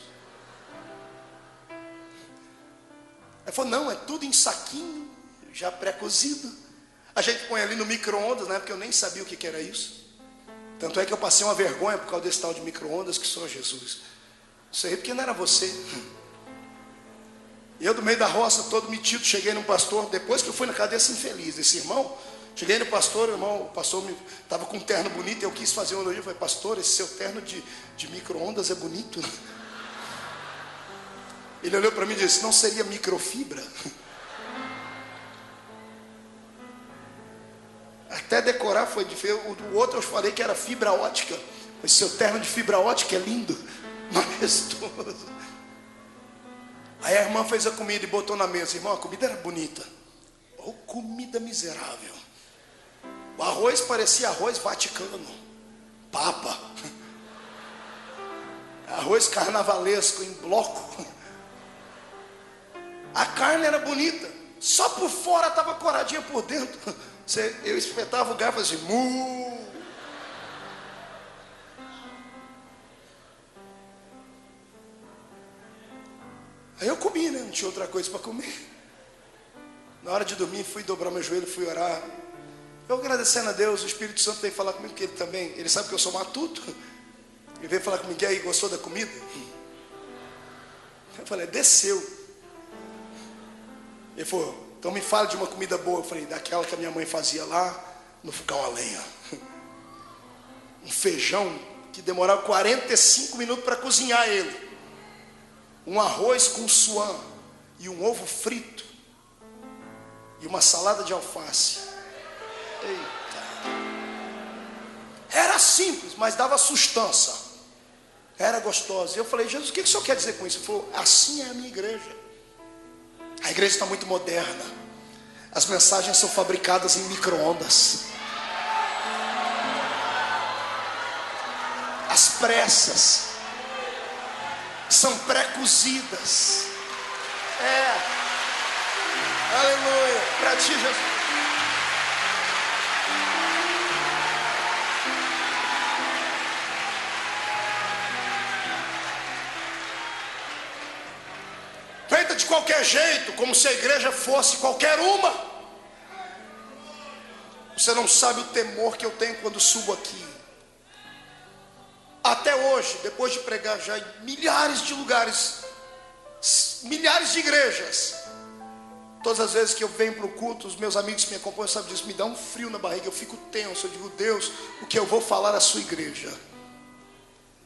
Ele falou, não, é tudo em saquinho, já pré-cozido. A gente põe ali no micro-ondas, né? Porque eu nem sabia o que era isso. Tanto é que eu passei uma vergonha por causa desse tal de micro-ondas, que só Jesus. Isso aí porque não era você. E eu do meio da roça, todo metido, cheguei num pastor, depois que eu fui na casa desse infeliz, desse irmão. Cheguei no pastor, o pastor estava com um terno bonito, e eu quis fazer um elogio. Eu falei, pastor, esse seu terno de micro-ondas é bonito. Ele olhou para mim e disse, não seria microfibra? Até decorar foi diferente. O outro eu falei que era fibra ótica. Esse seu terno de fibra ótica é lindo, majestoso. Aí a irmã fez a comida e botou na mesa. Irmão, a comida era bonita. Oh, comida miserável. O arroz parecia arroz vaticano, papa, arroz carnavalesco em bloco. A carne era bonita, só por fora estava coradinha por dentro. Eu espetava o garfo assim, mu. Aí eu comi, né? Não tinha outra coisa para comer. Na hora de dormir, fui dobrar meu joelho, fui orar. Eu agradecendo a Deus, o Espírito Santo veio falar comigo, que ele também, ele sabe que eu sou matuto. Ele veio falar comigo, e aí, gostou da comida? Eu falei, desceu. Ele falou, então me fala de uma comida boa. Eu falei, daquela que a minha mãe fazia lá no fogão a lenha. Um feijão que demorava 45 minutos para cozinhar ele. Um arroz com suã e um ovo frito. E uma salada de alface. Eita. Era simples, mas dava sustância. Era gostosa. E eu falei, Jesus, o que o senhor quer dizer com isso? Ele falou, assim é a minha igreja. A igreja está muito moderna. As mensagens são fabricadas em micro-ondas. As pressas são pré-cozidas. Aleluia. Para ti, Jesus. Feita de qualquer jeito, como se a igreja fosse qualquer uma. Você não sabe o temor que eu tenho quando subo aqui. Até hoje, depois de pregar já em milhares de lugares, milhares de igrejas, todas as vezes que eu venho para o culto, os meus amigos que me acompanham sabem disso, me dá um frio na barriga, eu fico tenso. Eu digo, Deus, o que eu vou falar à sua igreja?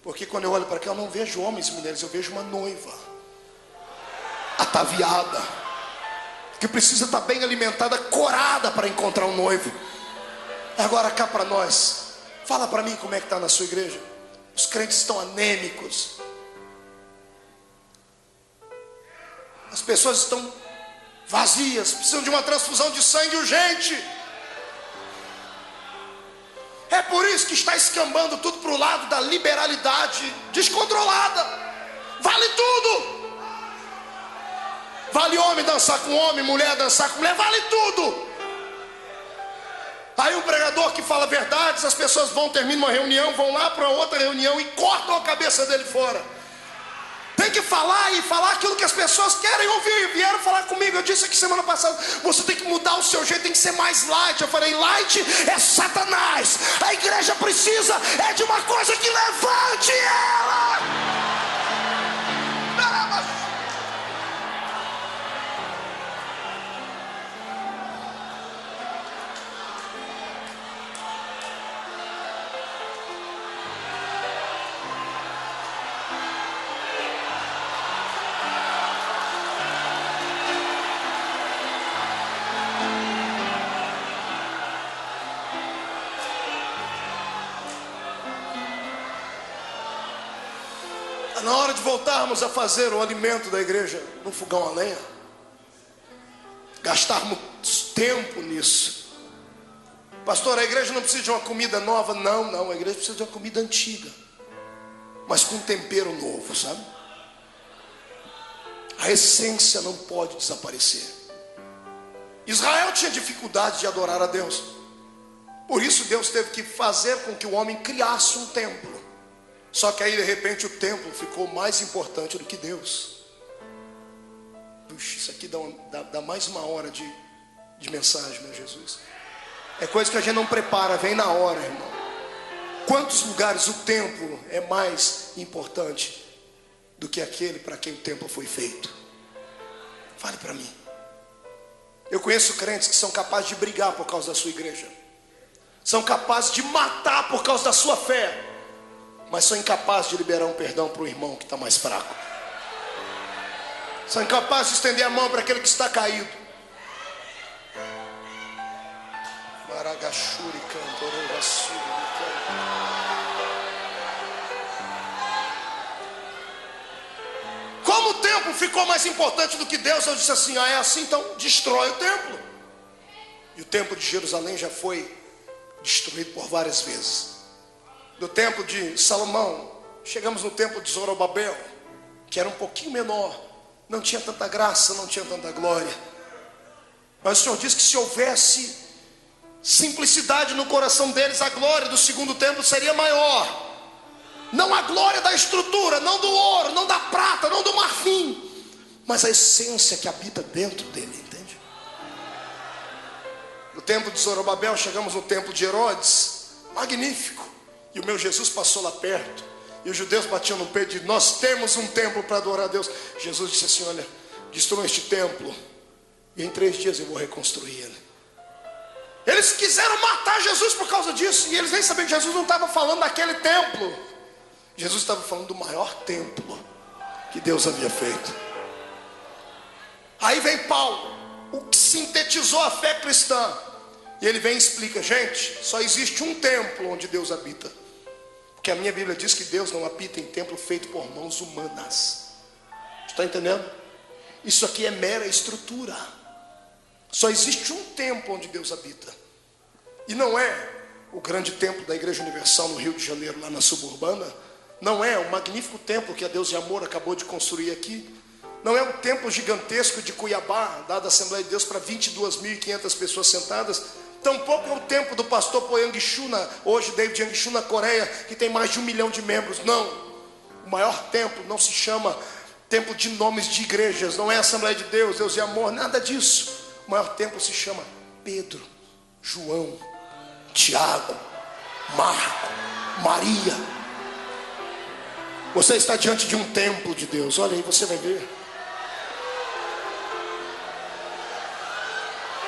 Porque quando eu olho para cá, eu não vejo homens e mulheres, eu vejo uma noiva ataviada, que precisa estar bem alimentada, corada para encontrar um noivo. Agora cá para nós, fala para mim como é que está na sua igreja. Os crentes estão anêmicos, as pessoas estão vazias, precisam de uma transfusão de sangue urgente. É por isso que está escambando tudo para o lado da liberalidade descontrolada. Vale tudo. Vale homem dançar com homem, mulher dançar com mulher, vale tudo. Aí um pregador que fala verdades, as pessoas terminam uma reunião, vão lá para outra reunião e cortam a cabeça dele fora. Tem que falar e falar aquilo que as pessoas querem ouvir. Vieram falar comigo, eu disse aqui semana passada, você tem que mudar o seu jeito, tem que ser mais light. Eu falei, light é Satanás. A igreja precisa de uma coisa que levante ela. Na hora de voltarmos a fazer o alimento da igreja no fogão a lenha, gastarmos tempo nisso. Pastor, a igreja não precisa de uma comida nova. Não, a igreja precisa de uma comida antiga, mas com tempero novo, sabe? A essência não pode desaparecer. Israel tinha dificuldade de adorar a Deus, por isso Deus teve que fazer com que o homem criasse um templo. Só que aí de repente o templo ficou mais importante do que Deus. Puxa, isso aqui dá mais uma hora de mensagem, meu Jesus. É coisa que a gente não prepara, vem na hora, irmão. Quantos lugares o templo é mais importante do que aquele para quem o templo foi feito? Fale para mim. Eu conheço crentes que são capazes de brigar por causa da sua igreja, são capazes de matar por causa da sua fé, mas são incapazes de liberar um perdão para o irmão que está mais fraco. São incapazes de estender a mão para aquele que está caído. Como o templo ficou mais importante do que Deus, eu disse assim, é assim, então destrói o templo. E o templo de Jerusalém já foi destruído por várias vezes. Do templo de Salomão, chegamos no templo de Zorobabel, que era um pouquinho menor, não tinha tanta graça, não tinha tanta glória. Mas o Senhor disse que se houvesse simplicidade no coração deles, a glória do segundo templo seria maior. Não a glória da estrutura, não do ouro, não da prata, não do marfim, mas a essência que habita dentro dele, entende? No templo de Zorobabel, chegamos no templo de Herodes, magnífico. E o meu Jesus passou lá perto, e os judeus batiam no peito e diziam, nós temos um templo para adorar a Deus. Jesus disse assim, olha, destrua este templo, e em 3 dias eu vou reconstruir ele. Eles quiseram matar Jesus por causa disso, e eles nem sabiam que Jesus não estava falando daquele templo. Jesus estava falando do maior templo que Deus havia feito. Aí vem Paulo, o que sintetizou a fé cristã, e ele vem e explica, gente, só existe um templo onde Deus habita, porque a minha Bíblia diz que Deus não habita em templo feito por mãos humanas. Está entendendo? Isso aqui é mera estrutura. Só existe um templo onde Deus habita, e não é o grande templo da Igreja Universal no Rio de Janeiro, lá na suburbana. Não é o magnífico templo que a Deus de Amor acabou de construir aqui. Não é o templo gigantesco de Cuiabá, dado à Assembleia de Deus para 22.500 pessoas sentadas. Tampouco é o templo do pastor Poyangishu, hoje David Yangishu, na Coreia, que tem mais de 1 milhão de membros. Não, o maior templo não se chama templo de nomes de igrejas, não é Assembleia de Deus, Deus de Amor, nada disso. O maior templo se chama Pedro, João, Tiago, Marco, Maria. Você está diante de um templo de Deus, olha aí, você vai ver.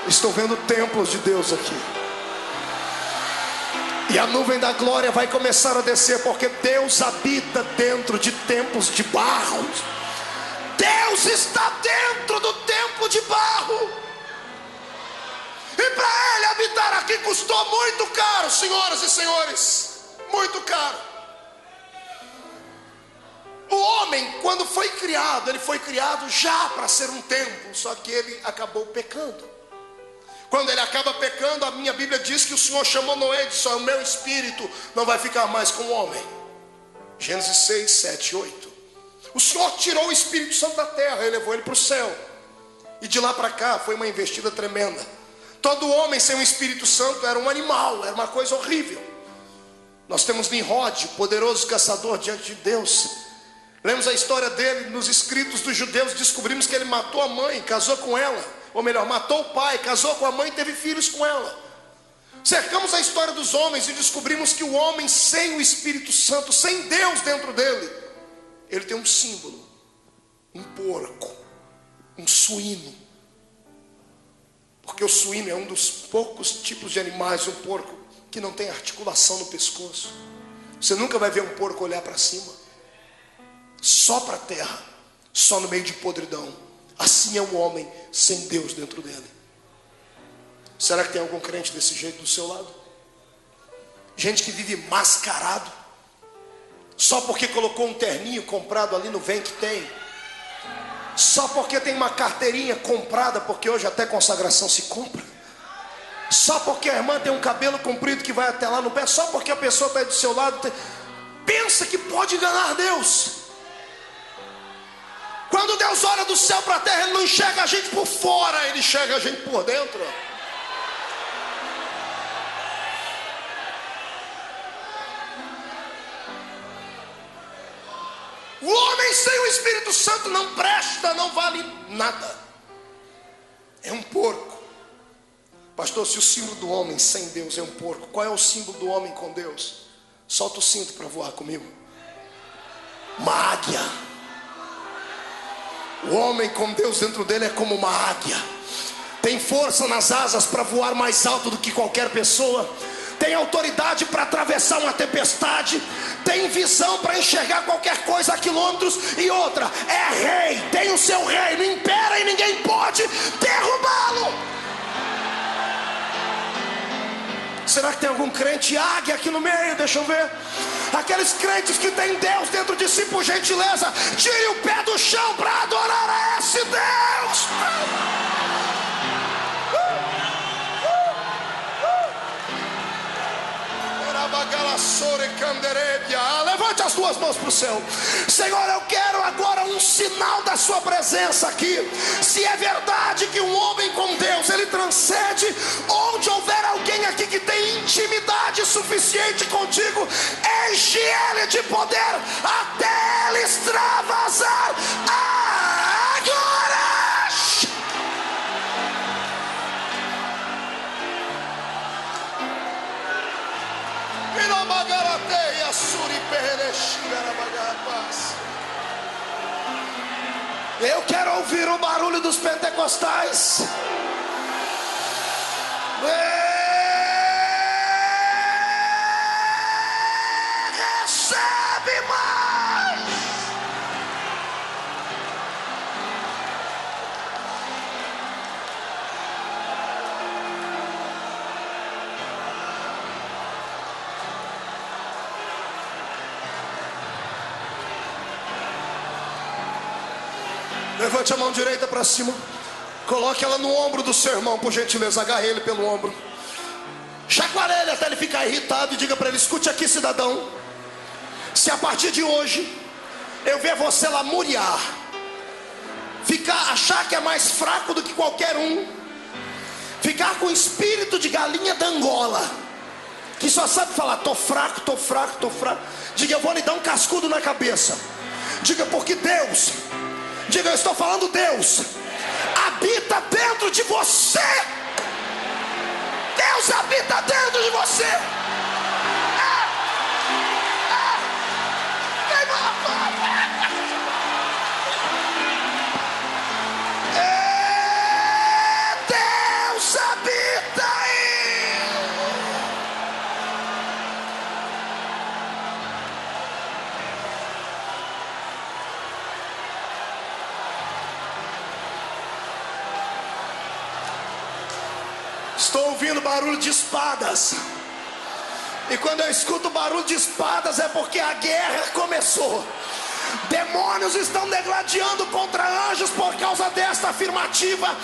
Estou vendo templos de Deus aqui. E a nuvem da glória vai começar a descer, porque Deus habita dentro de templos de barro. Deus está dentro do templo de barro. E para Ele habitar aqui custou muito caro, senhoras e senhores, muito caro. O homem, quando foi criado, ele foi criado já para ser um templo, só que ele acabou pecando. Quando ele acaba pecando, a minha Bíblia diz que o Senhor chamou Noé e disse, o meu espírito não vai ficar mais com o homem. Gênesis 6, 7, 8. O Senhor tirou o Espírito Santo da terra e levou ele para o céu. E de lá para cá foi uma investida tremenda. Todo homem sem o Espírito Santo era um animal, era uma coisa horrível. Nós temos Nimrod, o poderoso caçador diante de Deus. Lemos a história dele nos escritos dos judeus. Descobrimos que ele matou a mãe, casou com ela. Ou melhor, matou o pai, casou com a mãe e teve filhos com ela. Cercamos a história dos homens e descobrimos que o homem sem o Espírito Santo, sem Deus dentro dele, ele tem um símbolo: um porco, um suíno. Porque o suíno é um dos poucos tipos de animais, um porco, que não tem articulação no pescoço. Você nunca vai ver um porco olhar para cima, só para a terra, só no meio de podridão. Assim é o homem sem Deus dentro dele. Será que tem algum crente desse jeito do seu lado? Gente que vive mascarado, só porque colocou um terninho comprado ali no Vem Que Tem, só porque tem uma carteirinha comprada, porque hoje até consagração se compra, só porque a irmã tem um cabelo comprido que vai até lá no pé, só porque a pessoa está aí do seu lado, pensa que pode enganar Deus. Quando Deus olha do céu para a terra, Ele não enxerga a gente por fora, Ele enxerga a gente por dentro. O homem sem o Espírito Santo não presta, não vale nada. É um porco. Pastor, se o símbolo do homem sem Deus é um porco, qual é o símbolo do homem com Deus? Solta o cinto para voar comigo. Uma águia. O homem com Deus dentro dele é como uma águia. Tem força nas asas para voar mais alto do que qualquer pessoa. Tem autoridade para atravessar uma tempestade. Tem visão para enxergar qualquer coisa a quilômetros. E outra, é rei, tem o seu reino, impera e ninguém pode derrubá-lo. Será que tem algum crente águia aqui no meio? Deixa eu ver. Aqueles crentes que têm Deus dentro de si, por gentileza, tire o pé do chão para adorar a esse Deus. Levante as duas mãos para o céu. Senhor, eu quero agora um sinal da sua presença aqui. Se é verdade que um homem com Deus, ele transcende, onde houver alguém aqui que tem intimidade suficiente contigo, enche ele de poder até ele extravasar agora. Eu quero ouvir o barulho dos pentecostais. Recebe mais. Levante a mão direita para cima. Coloque ela no ombro do seu irmão, por gentileza. Agarre ele pelo ombro. Chacoalhe ele até ele ficar irritado. E diga para ele: escute aqui, cidadão. Se a partir de hoje eu ver você lamuriar, achar que é mais fraco do que qualquer um, ficar com espírito de galinha da Angola, que só sabe falar: tô fraco, tô fraco, tô fraco. Diga: eu vou lhe dar um cascudo na cabeça. Diga: porque Deus, diga, eu estou falando, Deus habita dentro de você. Deus habita dentro de você. Deus habita aí. Estou ouvindo barulho de espadas. E quando eu escuto barulho de espadas é porque a guerra começou. Demônios estão degladiando contra anjos por causa desta afirmativa.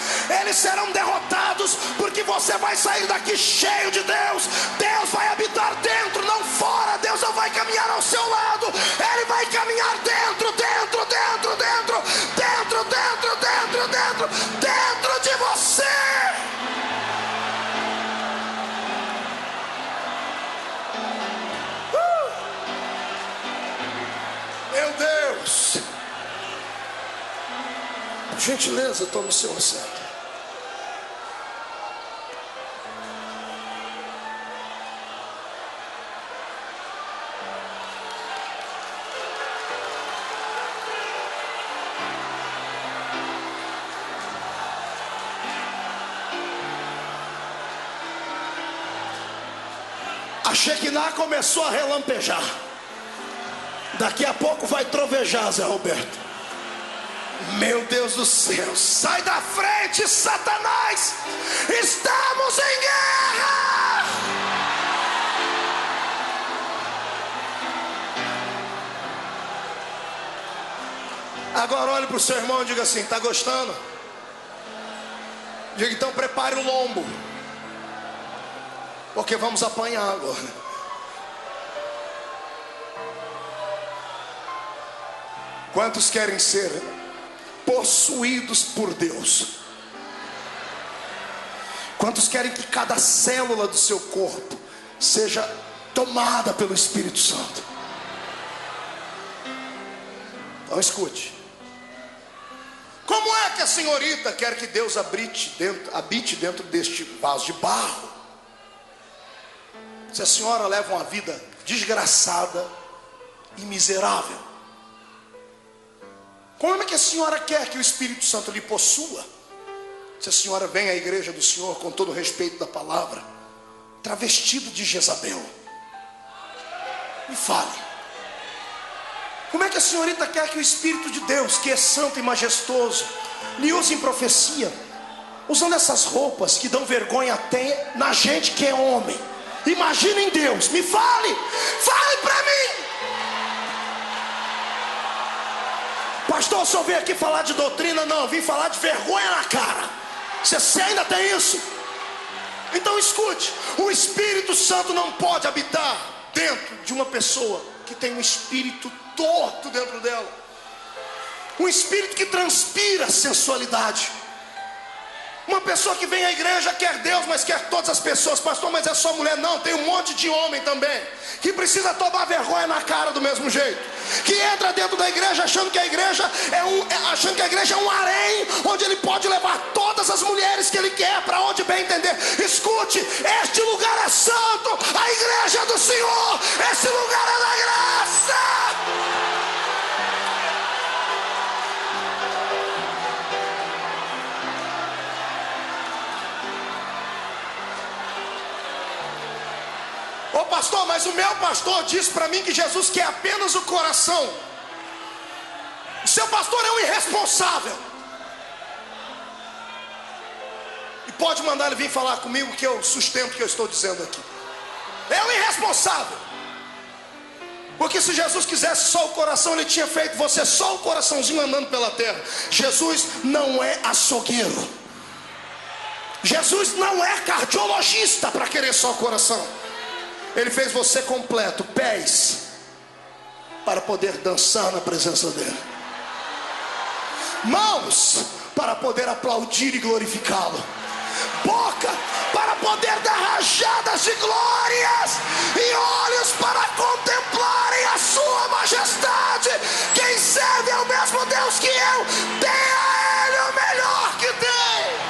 Eles serão derrotados porque você vai sair daqui cheio de Deus. Deus vai habitar dentro, não fora. Deus não vai caminhar ao seu lado. Ele vai caminhar dentro, dentro, dentro, dentro, dentro, dentro, dentro, dentro, dentro de você. Por gentileza, tome o seu assento. A Shekinah começou a relampejar. Daqui a pouco vai trovejar, Zé Roberto. Meu Deus do céu, sai da frente, Satanás! Estamos em guerra! Agora olhe para o seu irmão e diga assim: está gostando? Diga então, prepare o lombo, porque vamos apanhar agora. Quantos querem ser possuídos por Deus? Quantos querem que cada célula do seu corpo seja tomada pelo Espírito Santo? Então escute. Como é que a senhorita quer que Deus habite dentro deste vaso de barro, se a senhora leva uma vida desgraçada e miserável? Como é que a senhora quer que o Espírito Santo lhe possua, se a senhora vem à igreja do Senhor, com todo o respeito da palavra, travestida de Jezabel? Me fale. Como é que a senhorita quer que o Espírito de Deus, que é santo e majestoso, lhe use em profecia, usando essas roupas que dão vergonha até na gente que é homem? Imagina em Deus. Me fale. Fale para mim. Pastor, o senhor veio aqui falar de doutrina? Não, eu vim falar de vergonha na cara. Você ainda tem isso? Então escute. O Espírito Santo não pode habitar dentro de uma pessoa que tem um espírito torto dentro dela, um espírito que transpira sensualidade. Uma pessoa que vem à igreja quer Deus, mas quer todas as pessoas. Pastor, mas é só mulher? Não, tem um monte de homem também que precisa tomar vergonha na cara do mesmo jeito, que entra dentro da igreja achando que a igreja é um harém, onde ele pode levar todas as mulheres que ele quer, para onde bem entender. Escute, este lugar é santo, a igreja é do Senhor, este lugar é da graça. Ô pastor, mas o meu pastor disse para mim que Jesus quer apenas o coração. O seu pastor é um irresponsável. E pode mandar ele vir falar comigo, que eu sustento o que eu estou dizendo aqui. É um irresponsável. Porque se Jesus quisesse só o coração, ele tinha feito você só o coraçãozinho andando pela terra. Jesus não é açougueiro. Jesus não é cardiologista para querer só o coração. Ele fez você completo, pés, para poder dançar na presença dele, mãos, para poder aplaudir e glorificá-lo, boca, para poder dar rajadas de glórias, e olhos para contemplarem a sua majestade. Quem serve é o mesmo Deus que eu, dê a ele o melhor que tem.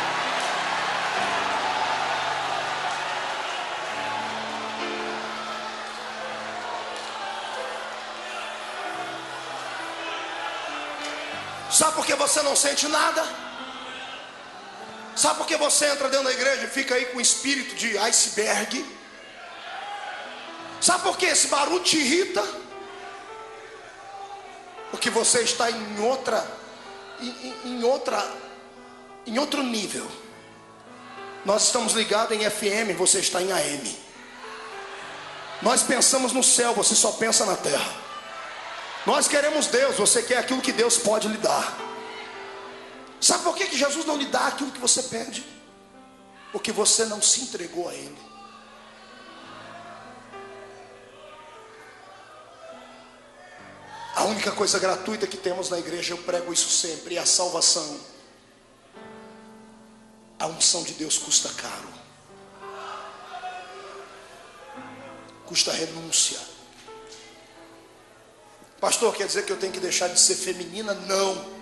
Sabe por que você não sente nada? Sabe por que você entra dentro da igreja e fica aí com o espírito de iceberg? Sabe por que esse barulho te irrita? Porque você está em outro nível. Nós estamos ligados em FM, você está em AM. Nós pensamos no céu, você só pensa na terra. Nós queremos Deus, você quer aquilo que Deus pode lhe dar. Sabe por que Jesus não lhe dá aquilo que você pede? Porque você não se entregou a Ele. A única coisa gratuita que temos na igreja, eu prego isso sempre, é a salvação. A unção de Deus custa caro, custa renúncia. Pastor, quer dizer que eu tenho que deixar de ser feminina? Não.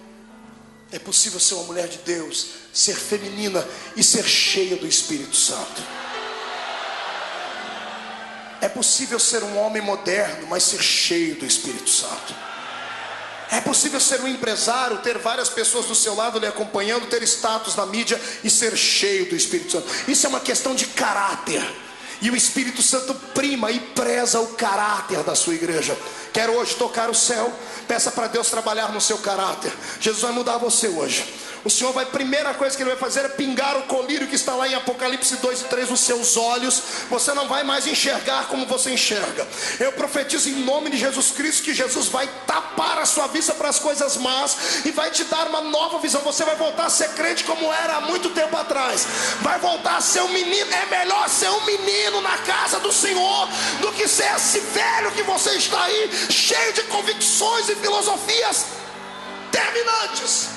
É possível ser uma mulher de Deus, ser feminina e ser cheia do Espírito Santo. É possível ser um homem moderno, mas ser cheio do Espírito Santo. É possível ser um empresário, ter várias pessoas do seu lado lhe acompanhando, ter status na mídia e ser cheio do Espírito Santo. Isso é uma questão de caráter. E o Espírito Santo prima e preza o caráter da sua igreja. Quero hoje tocar o céu. Peça para Deus trabalhar no seu caráter. Jesus vai mudar você hoje. O Senhor vai, primeira coisa que Ele vai fazer é pingar o colírio que está lá em Apocalipse 2 e 3 nos seus olhos. Você não vai mais enxergar como você enxerga. Eu profetizo em nome de Jesus Cristo que Jesus vai tapar a sua vista para as coisas más e vai te dar uma nova visão. Você vai voltar a ser crente como era há muito tempo atrás. Vai voltar a ser um menino. É melhor ser um menino na casa do Senhor do que ser esse velho que você está aí, cheio de convicções e filosofias terminantes.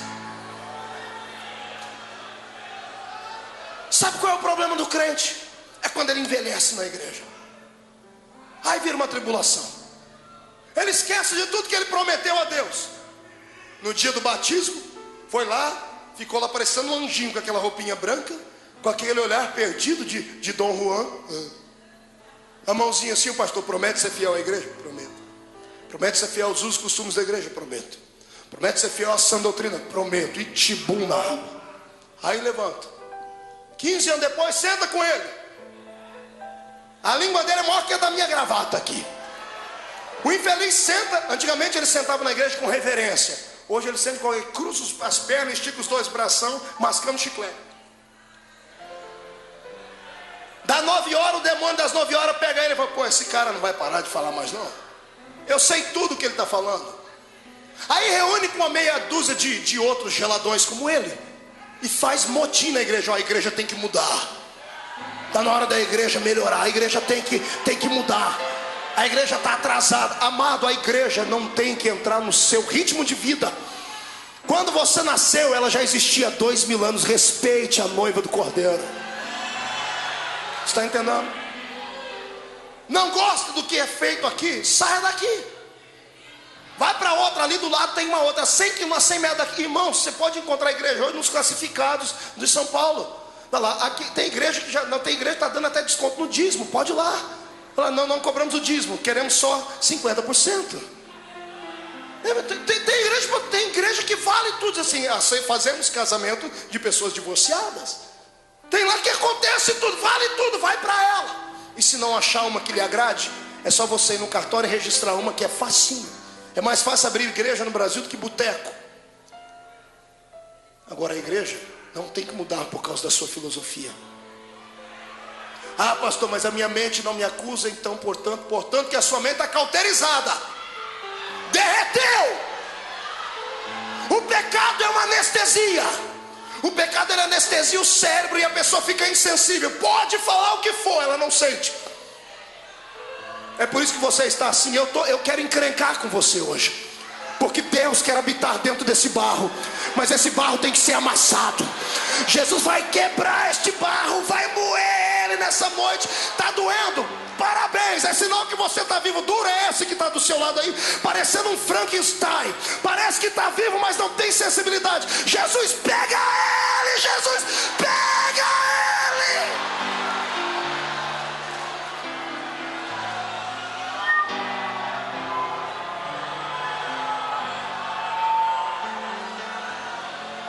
Sabe qual é o problema do crente? É quando ele envelhece na igreja. Aí vira uma tribulação. Ele esquece de tudo que ele prometeu a Deus. No dia do batismo, foi lá, ficou lá parecendo um anjinho com aquela roupinha branca, com aquele olhar perdido de Dom Juan. A mãozinha assim, o pastor promete ser fiel à igreja? Prometo. Promete ser fiel aos usos e costumes da igreja? Prometo. Promete ser fiel à sã doutrina? Prometo. E tibum na alma. Aí levanta. 15 anos depois, senta com ele. A língua dele é maior que a da minha gravata aqui. O infeliz senta. Antigamente ele sentava na igreja com reverência. Hoje ele senta com ele, cruza as pernas, estica os dois bração, mascando chiclete. Dá 9 horas, o demônio das 9 horas pega ele e fala: pô, esse cara não vai parar de falar mais não. Eu sei tudo o que ele está falando. Aí reúne com uma meia dúzia de outros geladões como ele e faz motim na igreja. Ó, a igreja tem que mudar. Está na hora da igreja melhorar. A igreja tem que mudar. A igreja está atrasada. Amado, a igreja não tem que entrar no seu ritmo de vida. Quando você nasceu, ela já existia há 2000 anos. Respeite a noiva do Cordeiro. Está entendendo? Não gosta do que é feito aqui? Saia daqui. Vai para outra, ali do lado tem uma outra, 100 metros daqui. Irmão, você pode encontrar igreja hoje nos classificados de São Paulo. Vai lá, aqui tem igreja que já não tem igreja que está dando até desconto no dízimo. Pode ir lá. Fala: não cobramos o dízimo, queremos só 50%. Tem igreja que vale tudo assim. Fazemos casamento de pessoas divorciadas. Tem lá que acontece tudo, vale tudo, vai para ela. E se não achar uma que lhe agrade, é só você ir no cartório e registrar uma que é facinho. É mais fácil abrir igreja no Brasil do que boteco. Agora a igreja não tem que mudar por causa da sua filosofia. Ah, pastor, mas a minha mente não me acusa, então portanto que a sua mente está cauterizada. Derreteu. O pecado é uma anestesia. O pecado ele anestesia o cérebro e a pessoa fica insensível. Pode falar o que for, ela não sente. É por isso que você está assim. Eu quero encrencar com você hoje, porque Deus quer habitar dentro desse barro, mas esse barro tem que ser amassado. Jesus vai quebrar este barro, vai moer ele nessa noite. Está doendo? Parabéns, é sinal que você está vivo. Dura esse que está do seu lado aí, parecendo um Frankenstein. Parece que está vivo, mas não tem sensibilidade. Jesus, pega ele! Jesus, pega ele!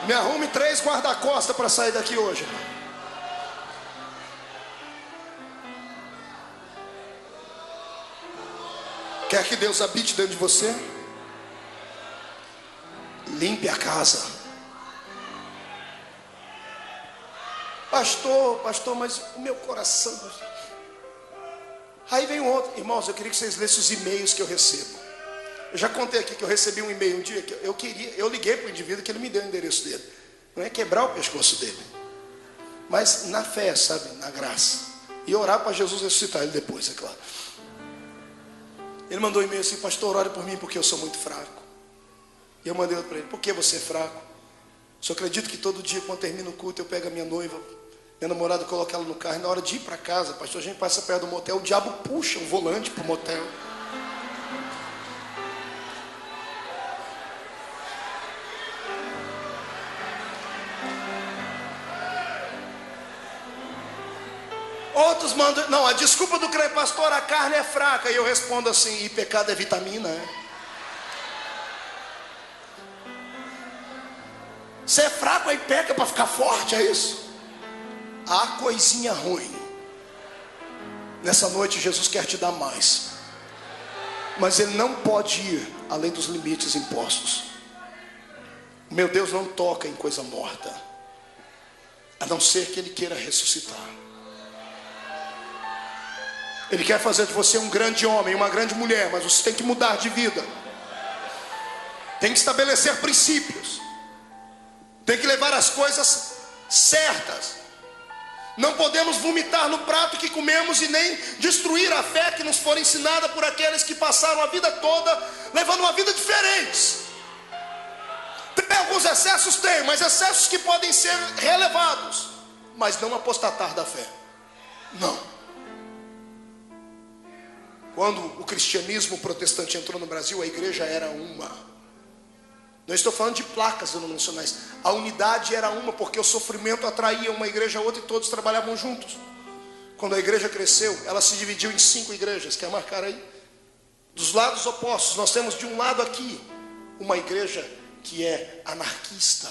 Me arrume 3 guarda-costas para sair daqui hoje. Quer que Deus habite dentro de você? Limpe a casa. Pastor, mas o meu coração... Aí vem um outro. Irmãos, eu queria que vocês lessem os e-mails que eu recebo. Eu já contei aqui que eu recebi um e-mail um dia que eu liguei para o indivíduo que ele me deu o endereço dele. Não é quebrar o pescoço dele, mas na fé, sabe, na graça. E orar para Jesus ressuscitar ele depois, é claro. Ele mandou um e-mail assim: pastor, ore por mim porque eu sou muito fraco. E eu mandei outro para ele: por que você é fraco? Só acredito que todo dia quando termina o culto eu pego a minha noiva, minha namorada, coloco ela no carro, e na hora de ir para casa, pastor, a gente passa perto do motel, o diabo puxa o volante para o motel. Outros mandam, não, a desculpa do crente, pastor, a carne é fraca. E eu respondo assim, e pecado é vitamina, é? Você é fraco aí peca para ficar forte, é isso? Há coisinha ruim. Nessa noite Jesus quer te dar mais, mas Ele não pode ir além dos limites impostos. Meu Deus não toca em coisa morta, a não ser que Ele queira ressuscitar. Ele quer fazer de você um grande homem, uma grande mulher, mas você tem que mudar de vida. Tem que estabelecer princípios. Tem que levar as coisas certas. Não podemos vomitar no prato que comemos e nem destruir a fé que nos foi ensinada por aqueles que passaram a vida toda levando uma vida diferente. Tem alguns excessos? Tem, mas excessos que podem ser relevados, mas não apostatar da fé. Não. Quando o cristianismo protestante entrou no Brasil, a igreja era uma. Não estou falando de placas denominacionais. A unidade era uma, porque o sofrimento atraía uma igreja a outra e todos trabalhavam juntos. Quando a igreja cresceu, ela se dividiu em 5 igrejas. Quer marcar aí? Dos lados opostos, nós temos de um lado aqui uma igreja que é anarquista.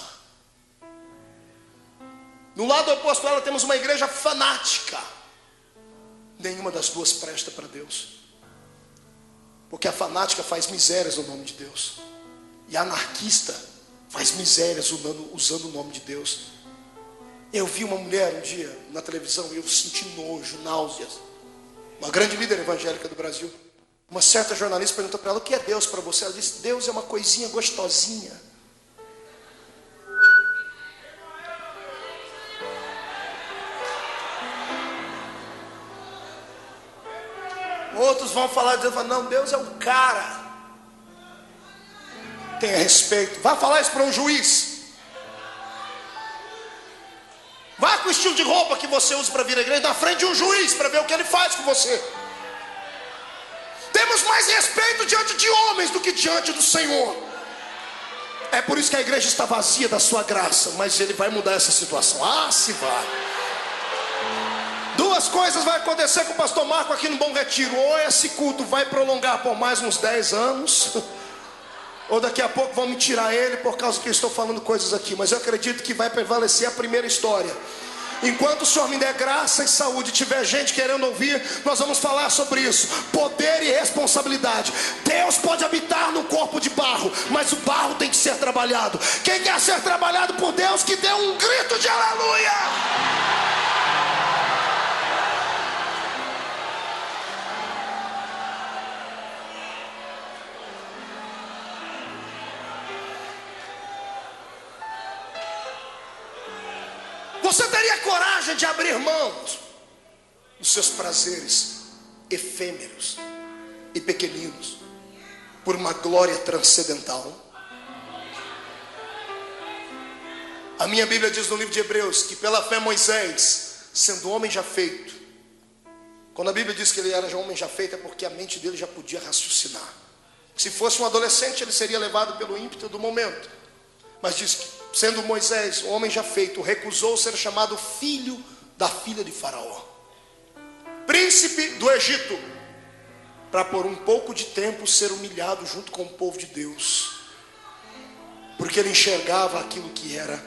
No lado oposto dela temos uma igreja fanática. Nenhuma das duas presta para Deus. Porque a fanática faz misérias no nome de Deus, e a anarquista faz misérias usando o nome de Deus. Eu vi uma mulher um dia na televisão e eu senti nojo, náuseas. Uma grande líder evangélica do Brasil. Uma certa jornalista perguntou para ela: o que é Deus para você? Ela disse: Deus é uma coisinha gostosinha. Outros vão falar, não, Deus é o cara. Tenha respeito. Vá falar isso para um juiz. Vá com o estilo de roupa que você usa para vir à igreja na frente de um juiz, para ver o que ele faz com você. Temos mais respeito diante de homens do que diante do Senhor. É por isso que a igreja está vazia da sua graça. Mas Ele vai mudar essa situação. Ah, se vai. Duas coisas vai acontecer com o pastor Marco aqui no Bom Retiro. Ou esse culto vai prolongar por mais uns 10 anos, ou daqui a pouco vão me tirar ele por causa que eu estou falando coisas aqui. Mas eu acredito que vai prevalecer a primeira história. Enquanto o Senhor me der graça e saúde, tiver gente querendo ouvir, nós vamos falar sobre isso. Poder e responsabilidade. Deus pode habitar no corpo de barro, mas o barro tem que ser trabalhado. Quem quer ser trabalhado por Deus, que dê um grito de aleluia. Você teria coragem de abrir mão dos seus prazeres efêmeros e pequeninos por uma glória transcendental? A minha Bíblia diz no livro de Hebreus que pela fé Moisés, sendo homem já feito, quando a Bíblia diz que ele era já homem já feito, é porque a mente dele já podia raciocinar. Se fosse um adolescente, ele seria levado pelo ímpeto do momento. Mas diz que, sendo Moisés, um homem já feito, recusou ser chamado filho da filha de Faraó, príncipe do Egito, para por um pouco de tempo ser humilhado junto com o povo de Deus, porque ele enxergava aquilo que era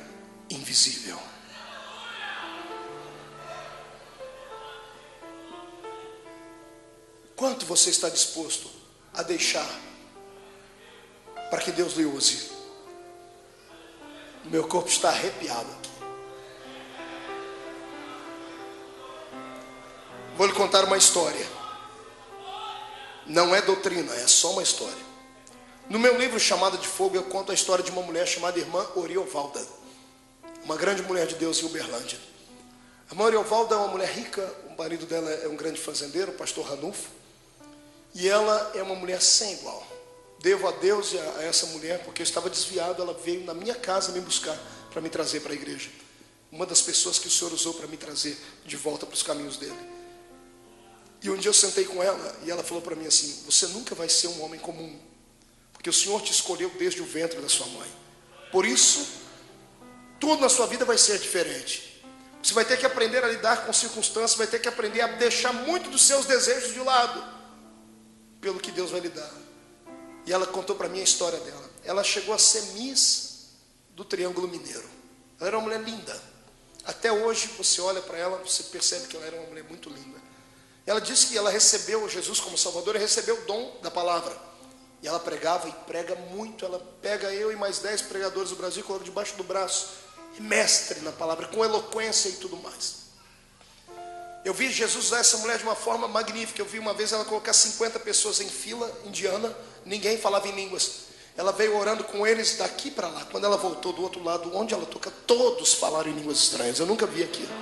invisível. Quanto você está disposto a deixar para que Deus lhe use? Meu corpo está arrepiado aqui. Vou lhe contar uma história. Não é doutrina, é só uma história. No meu livro Chamada de Fogo, eu conto a história de uma mulher chamada irmã Oriovalda, uma grande mulher de Deus em Uberlândia. A irmã Oriovalda é uma mulher rica. O marido dela é um grande fazendeiro, o pastor Ranulfo. E ela é uma mulher sem igual. Devo a Deus e a essa mulher, porque eu estava desviado. Ela veio na minha casa me buscar para me trazer para a igreja. Uma das pessoas que o Senhor usou para me trazer de volta para os caminhos dele. E um dia eu sentei com ela e ela falou para mim assim: você nunca vai ser um homem comum, porque o Senhor te escolheu desde o ventre da sua mãe. Por isso, tudo na sua vida vai ser diferente. Você vai ter que aprender a lidar com circunstâncias, vai ter que aprender a deixar muito dos seus desejos de lado, pelo que Deus vai lhe dar. E ela contou para mim a história dela. Ela chegou a ser Miss do Triângulo Mineiro. Ela era uma mulher linda. Até hoje você olha para ela, você percebe que ela era uma mulher muito linda. Ela disse que ela recebeu Jesus como Salvador e recebeu o dom da palavra. E ela pregava e prega muito. Ela pega eu e mais 10 pregadores do Brasil e coloca debaixo do braço. É mestre na palavra, com eloquência e tudo mais. Eu vi Jesus usar essa mulher de uma forma magnífica. Eu vi uma vez ela colocar 50 pessoas em fila indiana, ninguém falava em línguas. Ela veio orando com eles daqui para lá. Quando ela voltou do outro lado, onde ela toca, todos falaram em línguas estranhas. Eu nunca vi aquilo.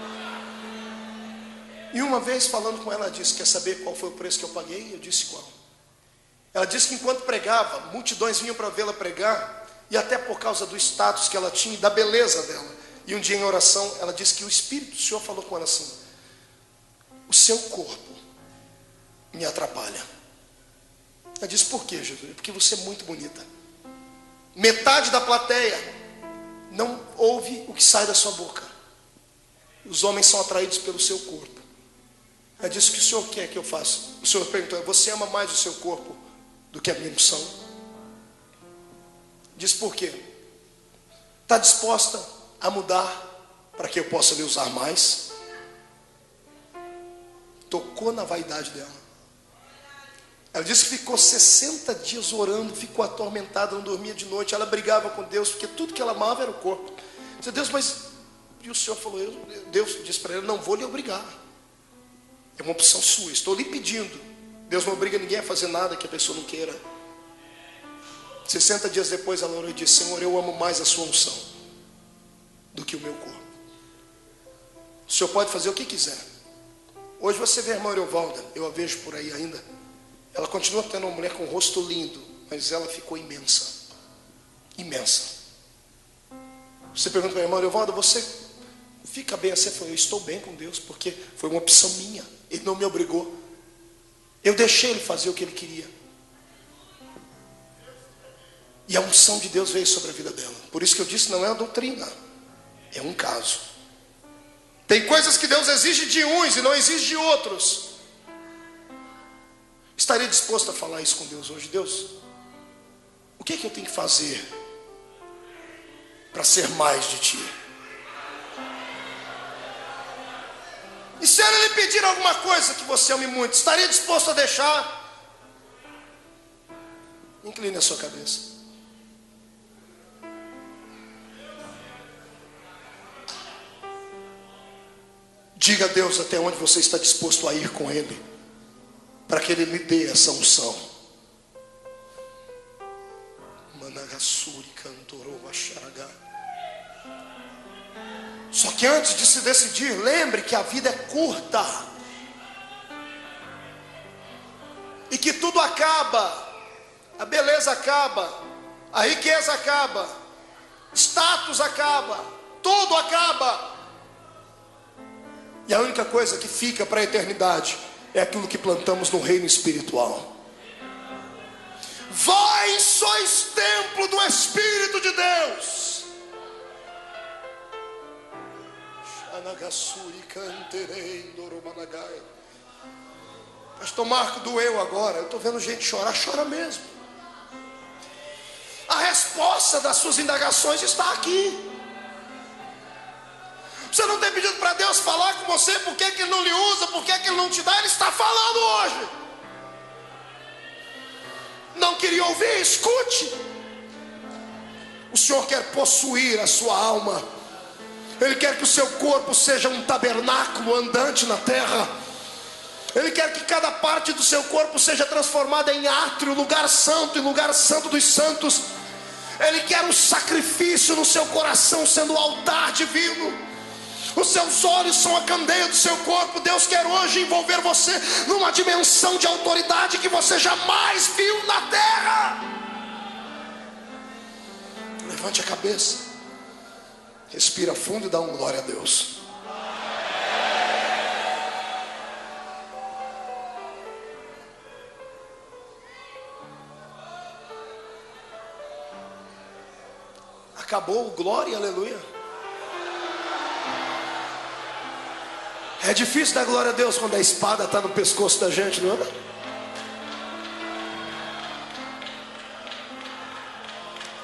E uma vez falando com ela, ela disse: quer saber qual foi o preço que eu paguei? Eu disse: qual? Ela disse que enquanto pregava, multidões vinham para vê-la pregar, e até por causa do status que ela tinha e da beleza dela. E um dia em oração, ela disse que o Espírito do Senhor falou com ela assim: o seu corpo me atrapalha. Ela disse: por quê, Jesus? Porque você é muito bonita. Metade da plateia não ouve o que sai da sua boca. Os homens são atraídos pelo seu corpo. Ela disse: o que o Senhor quer que eu faça? O Senhor perguntou: você ama mais o seu corpo do que a minha unção? Diz: por quê? Está disposta a mudar para que eu possa lhe usar mais? Tocou na vaidade dela. Ela disse que ficou 60 dias orando, ficou atormentada, não dormia de noite. Ela brigava com Deus, porque tudo que ela amava era o corpo. Disse: Deus, mas... E o Senhor falou, Deus disse para ela: não vou lhe obrigar. É uma opção sua, estou lhe pedindo. Deus não obriga ninguém a fazer nada que a pessoa não queira. 60 dias depois ela orou e disse: Senhor, eu amo mais a sua unção do que o meu corpo. O Senhor pode fazer o que quiser. Hoje você vê a irmã Evalda, eu a vejo por aí ainda. Ela continua tendo uma mulher com um rosto lindo, mas ela ficou imensa. Imensa. Você pergunta para a irmã Evalda: você fica bem assim? Eu falei: eu estou bem com Deus, porque foi uma opção minha. Ele não me obrigou. Eu deixei ele fazer o que ele queria. E a unção de Deus veio sobre a vida dela. Por isso que eu disse, não é uma doutrina, é um caso. Tem coisas que Deus exige de uns e não exige de outros. Estaria disposto a falar isso com Deus hoje? Deus, o que é que eu tenho que fazer para ser mais de Ti? E se Ele lhe pedir alguma coisa que você ame muito, estaria disposto a deixar? Incline a sua cabeça. Diga a Deus até onde você está disposto a ir com Ele, para que Ele lhe dê essa unção. Só que antes de se decidir, lembre que a vida é curta e que tudo acaba. A beleza acaba, a riqueza acaba, status acaba, tudo acaba. E a única coisa que fica para a eternidade é aquilo que plantamos no reino espiritual. Vós sois templo do Espírito de Deus. Pastor Marco, doeu agora. Eu estou vendo gente chorar, chora mesmo. A resposta das suas indagações está aqui. Você não tem pedido para Deus falar com você, por que Ele não lhe usa, por que Ele não te dá? Ele está falando hoje. Não queria ouvir? Escute. O Senhor quer possuir a sua alma. Ele quer que o seu corpo seja um tabernáculo andante na terra. Ele quer que cada parte do seu corpo seja transformada em átrio, lugar santo e lugar santo dos santos. Ele quer um sacrifício no seu coração, sendo o altar divino. Os seus olhos são a candeia do seu corpo. Deus quer hoje envolver você numa dimensão de autoridade que você jamais viu na terra. Levante a cabeça, respira fundo e dá uma glória a Deus. Acabou o glória, aleluia. É difícil dar glória a Deus quando a espada está no pescoço da gente, não é?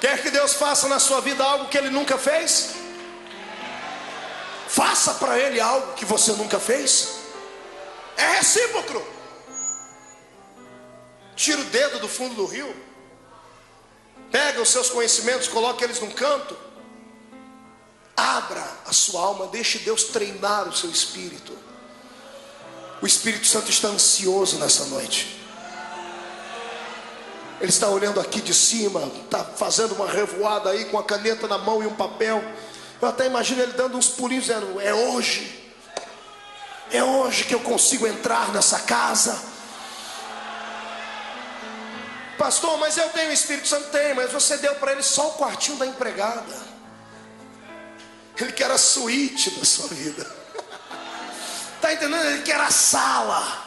Quer que Deus faça na sua vida algo que Ele nunca fez? Faça para Ele algo que você nunca fez. É recíproco. Tira o dedo do fundo do rio. Pega os seus conhecimentos, coloque eles num canto. Abra a sua alma, deixe Deus treinar o seu espírito. O Espírito Santo está ansioso nessa noite. Ele está olhando aqui de cima, está fazendo uma revoada aí com a caneta na mão e um papel. Eu até imagino ele dando uns pulinhos, dizendo: é hoje que eu consigo entrar nessa casa. Pastor, mas eu tenho o Espírito Santo. Tem, mas você deu para ele só o quartinho da empregada. Ele quer a suíte da sua vida. Está entendendo? Ele quer a sala,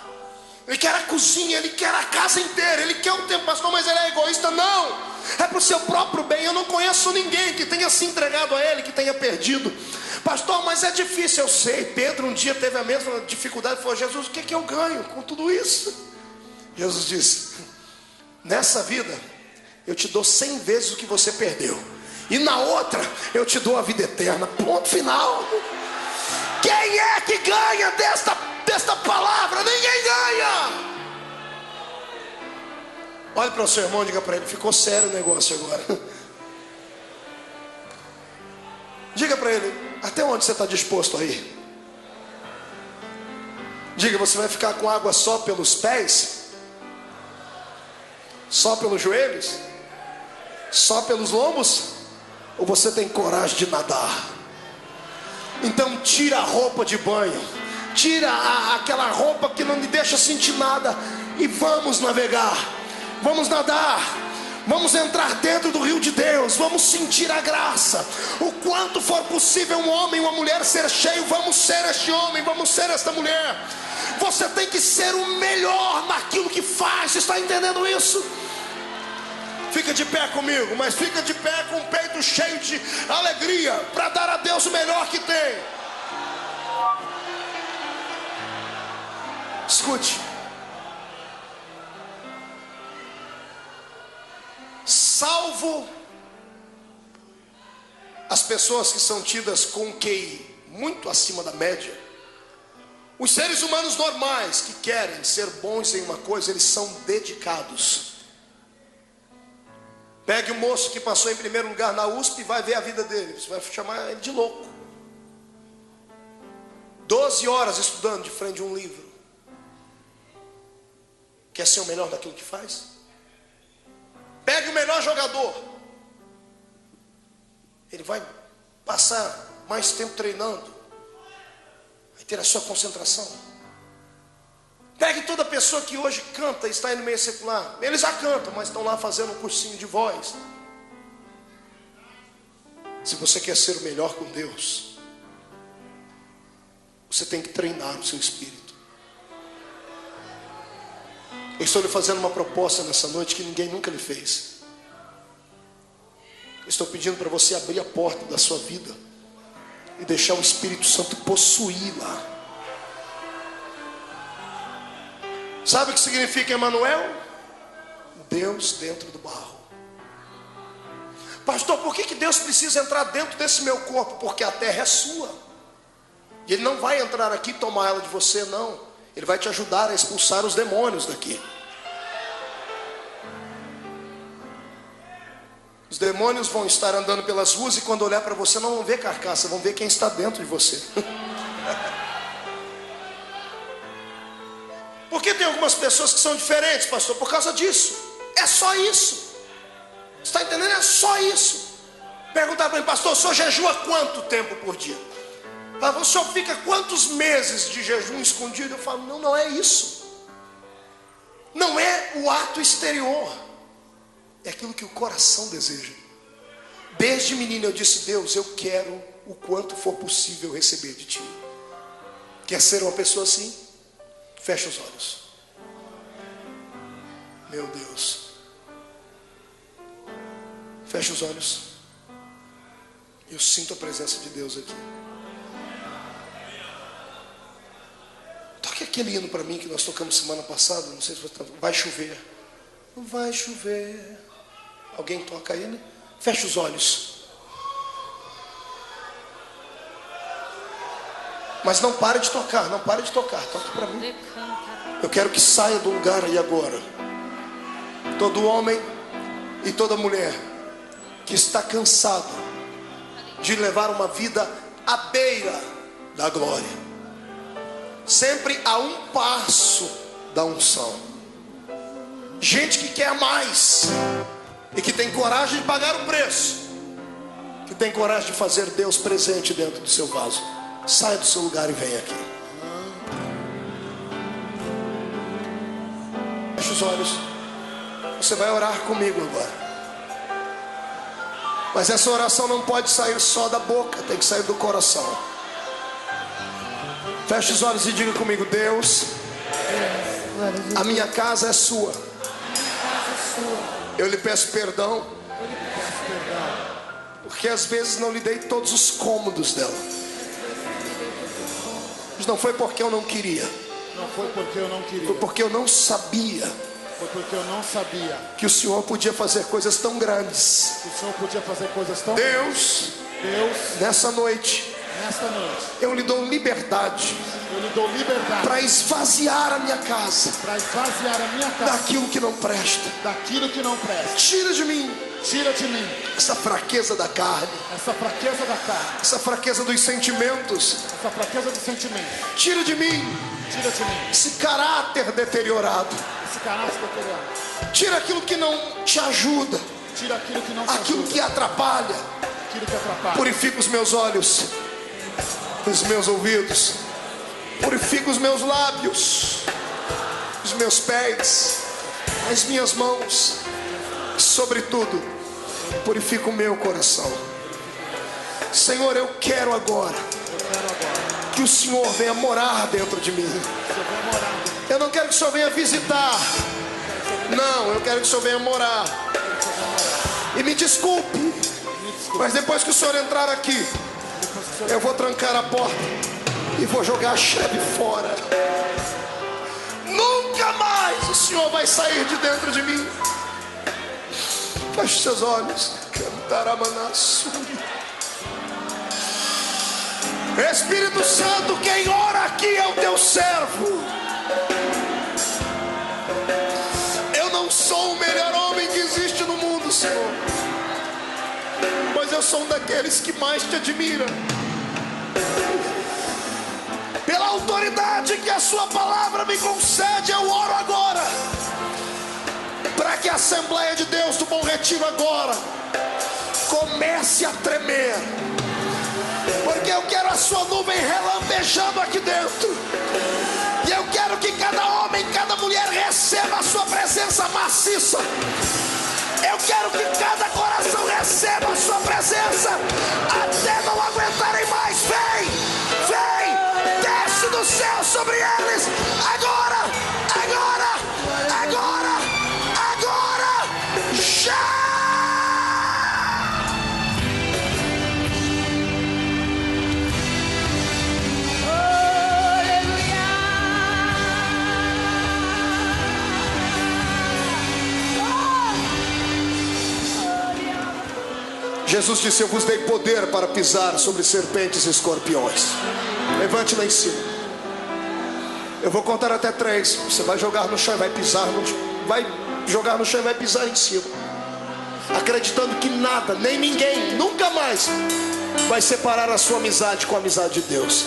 ele quer a cozinha, ele quer a casa inteira. Ele quer o tempo. Pastor, mas ele é egoísta? Não, é para o seu próprio bem. Eu não conheço ninguém que tenha se entregado a ele, que tenha perdido. Pastor, mas é difícil. Eu sei, Pedro um dia teve a mesma dificuldade. Falou: Jesus, o que eu ganho com tudo isso? Jesus disse: nessa vida eu te dou 100 vezes o que você perdeu, e na outra eu te dou a vida eterna. Ponto final. Quem é que ganha desta palavra? Ninguém ganha. Olha para o seu irmão e diga para ele: ficou sério o negócio agora. Diga para ele: até onde você está disposto a ir? Diga: você vai ficar com água só pelos pés? Só pelos joelhos? Só pelos lombos? Ou você tem coragem de nadar? Então tira a roupa de banho, tira aquela roupa que não me deixa sentir nada, e vamos navegar, vamos nadar, vamos entrar dentro do rio de Deus, vamos sentir a graça. O quanto for possível um homem e uma mulher ser cheio, vamos ser este homem, vamos ser esta mulher. Você tem que ser o melhor naquilo que faz. Você está entendendo isso? Fica de pé comigo, mas fica de pé com o peito cheio de alegria, para dar a Deus o melhor que tem. Escute. Salvo as pessoas que são tidas com QI muito acima da média, os seres humanos normais que querem ser bons em uma coisa, eles são dedicados. Pegue o moço que passou em primeiro lugar na USP e vai ver a vida dele. Você vai chamar ele de louco. 12 horas estudando de frente a um livro. Quer ser o melhor daquilo que faz? Pegue o melhor jogador. Ele vai passar mais tempo treinando, vai ter a sua concentração. Pegue toda pessoa que hoje canta e está aí no meio secular. Eles já cantam, mas estão lá fazendo um cursinho de voz. Se você quer ser o melhor com Deus, você tem que treinar o seu espírito. Eu estou lhe fazendo uma proposta nessa noite que ninguém nunca lhe fez. Eu estou pedindo para você abrir a porta da sua vida e deixar o Espírito Santo possuí-la. Sabe o que significa Emanuel? Deus dentro do barro. Pastor, por que Deus precisa entrar dentro desse meu corpo? Porque a terra é sua. E Ele não vai entrar aqui e tomar ela de você, não. Ele vai te ajudar a expulsar os demônios daqui. Os demônios vão estar andando pelas ruas e quando olhar para você não vão ver carcaça, vão ver quem está dentro de você. Por que tem algumas pessoas que são diferentes, pastor? Por causa disso. É só isso. Está entendendo? É só isso. Perguntar para mim: pastor, o senhor jejua quanto tempo por dia? O senhor fica quantos meses de jejum escondido? Eu falo: não é isso. Não é o ato exterior, é aquilo que o coração deseja. Desde menino eu disse: Deus, eu quero o quanto for possível receber de ti. Quer ser uma pessoa assim? Fecha os olhos. Meu Deus. Fecha os olhos. Eu sinto a presença de Deus aqui. aquele hino para mim que nós tocamos semana passada, não sei se você tá... Vai chover. Vai chover. Alguém toca ele? Fecha os olhos. Mas não pare de tocar, não pare de tocar. Toque para mim. Eu quero que saia do lugar aí agora. Todo homem e toda mulher que está cansado de levar uma vida à beira da glória, sempre a um passo da unção. Gente que quer mais e que tem coragem de pagar o preço, que tem coragem de fazer Deus presente dentro do seu vaso. Saia do seu lugar e venha aqui. Feche os olhos. Você vai orar comigo agora. Mas essa oração não pode sair só da boca, tem que sair do coração. Feche os olhos e diga comigo: Deus, a minha casa é sua. Eu lhe peço perdão, porque às vezes não lhe dei todos os cômodos dela. Mas não foi porque eu não queria. Não foi porque eu não queria. Foi porque eu não sabia. Foi porque eu não sabia Que o Senhor podia fazer coisas tão grandes. que o Senhor podia fazer coisas tão Deus, nessa noite, nesta noite, eu lhe dou liberdade eu lhe dou liberdade para esvaziar a minha casa para esvaziar a minha casa daquilo que não presta. daquilo que não presta. Tira de mim Tira de mim essa fraqueza da carne, essa fraqueza da carne, essa fraqueza dos sentimentos. essa fraqueza do sentimento. Tira de mim Tira de mim esse caráter deteriorado. esse caráter deteriorado. Tira aquilo que não te ajuda, Tira aquilo que não te aquilo ajuda, que atrapalha. aquilo que atrapalha. Purifica os meus olhos, os meus ouvidos, purifica os meus lábios, os meus pés, as minhas mãos, sobretudo, purifica o meu coração. Senhor, eu quero agora que o Senhor venha morar dentro de mim. Eu não quero que o Senhor venha visitar, não, eu quero que o Senhor venha morar. E me desculpe, mas depois que o Senhor entrar aqui, eu vou trancar a porta e vou jogar a chave fora. Nunca mais o Senhor vai sair de dentro de mim. Feche seus olhos. Cantaramanaçu. Espírito Santo, quem ora aqui é o teu servo. Eu não sou o melhor homem que existe no mundo, Senhor, mas eu sou um daqueles que mais te admira. Pela autoridade que a sua palavra me concede, eu oro agora para que a Assembleia de Deus do Bom Retiro agora comece a tremer, porque eu quero a sua nuvem relampejando aqui dentro, e eu quero que cada homem, cada mulher receba a sua presença maciça. Eu quero que cada coração receba a sua presença até não aguentarem mais. Vem, vem, desce do céu sobre eles, agora, agora, agora, agora, já! Jesus disse: eu vos dei poder para pisar sobre serpentes e escorpiões. Levante lá em cima. Eu vou contar até 3. Você vai jogar no chão e vai pisar vai jogar no chão e vai pisar em cima, acreditando que nada, nem ninguém, nunca mais vai separar a sua amizade com a amizade de Deus.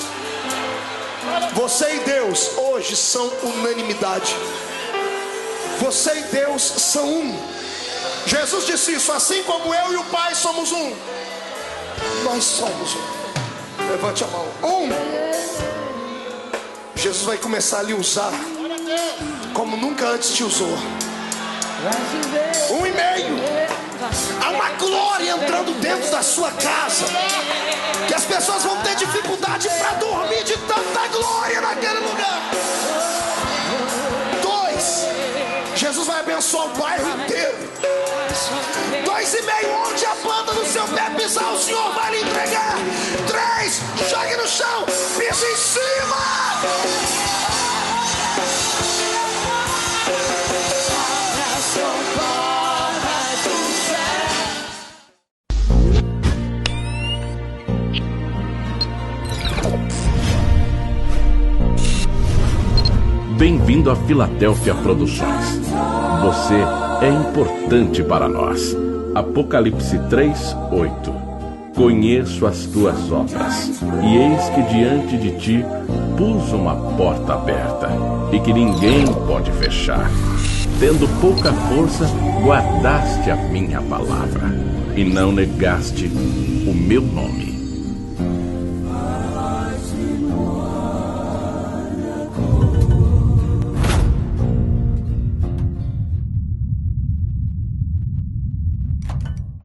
Você e Deus hoje são unanimidade. Você e Deus são um. Jesus disse isso: assim como eu e o Pai somos um, nós somos um. Levante a mão. Um. Jesus vai começar a lhe usar como nunca antes te usou. 1,5. Há uma glória entrando dentro da sua casa, que as pessoas vão ter dificuldade para dormir de tanta glória naquele lugar. 2. Jesus vai abençoar o bairro inteiro. 2,5. Onde a planta do seu pé pisar, o Senhor vai lhe entregar. 3. Jogue no chão, pisa em cima. Bem-vindo a Filadélfia Produções. Você é importante para nós. Apocalipse 3:8. Conheço as tuas obras, e eis que diante de ti pus uma porta aberta, e que ninguém pode fechar. Tendo pouca força, guardaste a minha palavra, e não negaste o meu nome.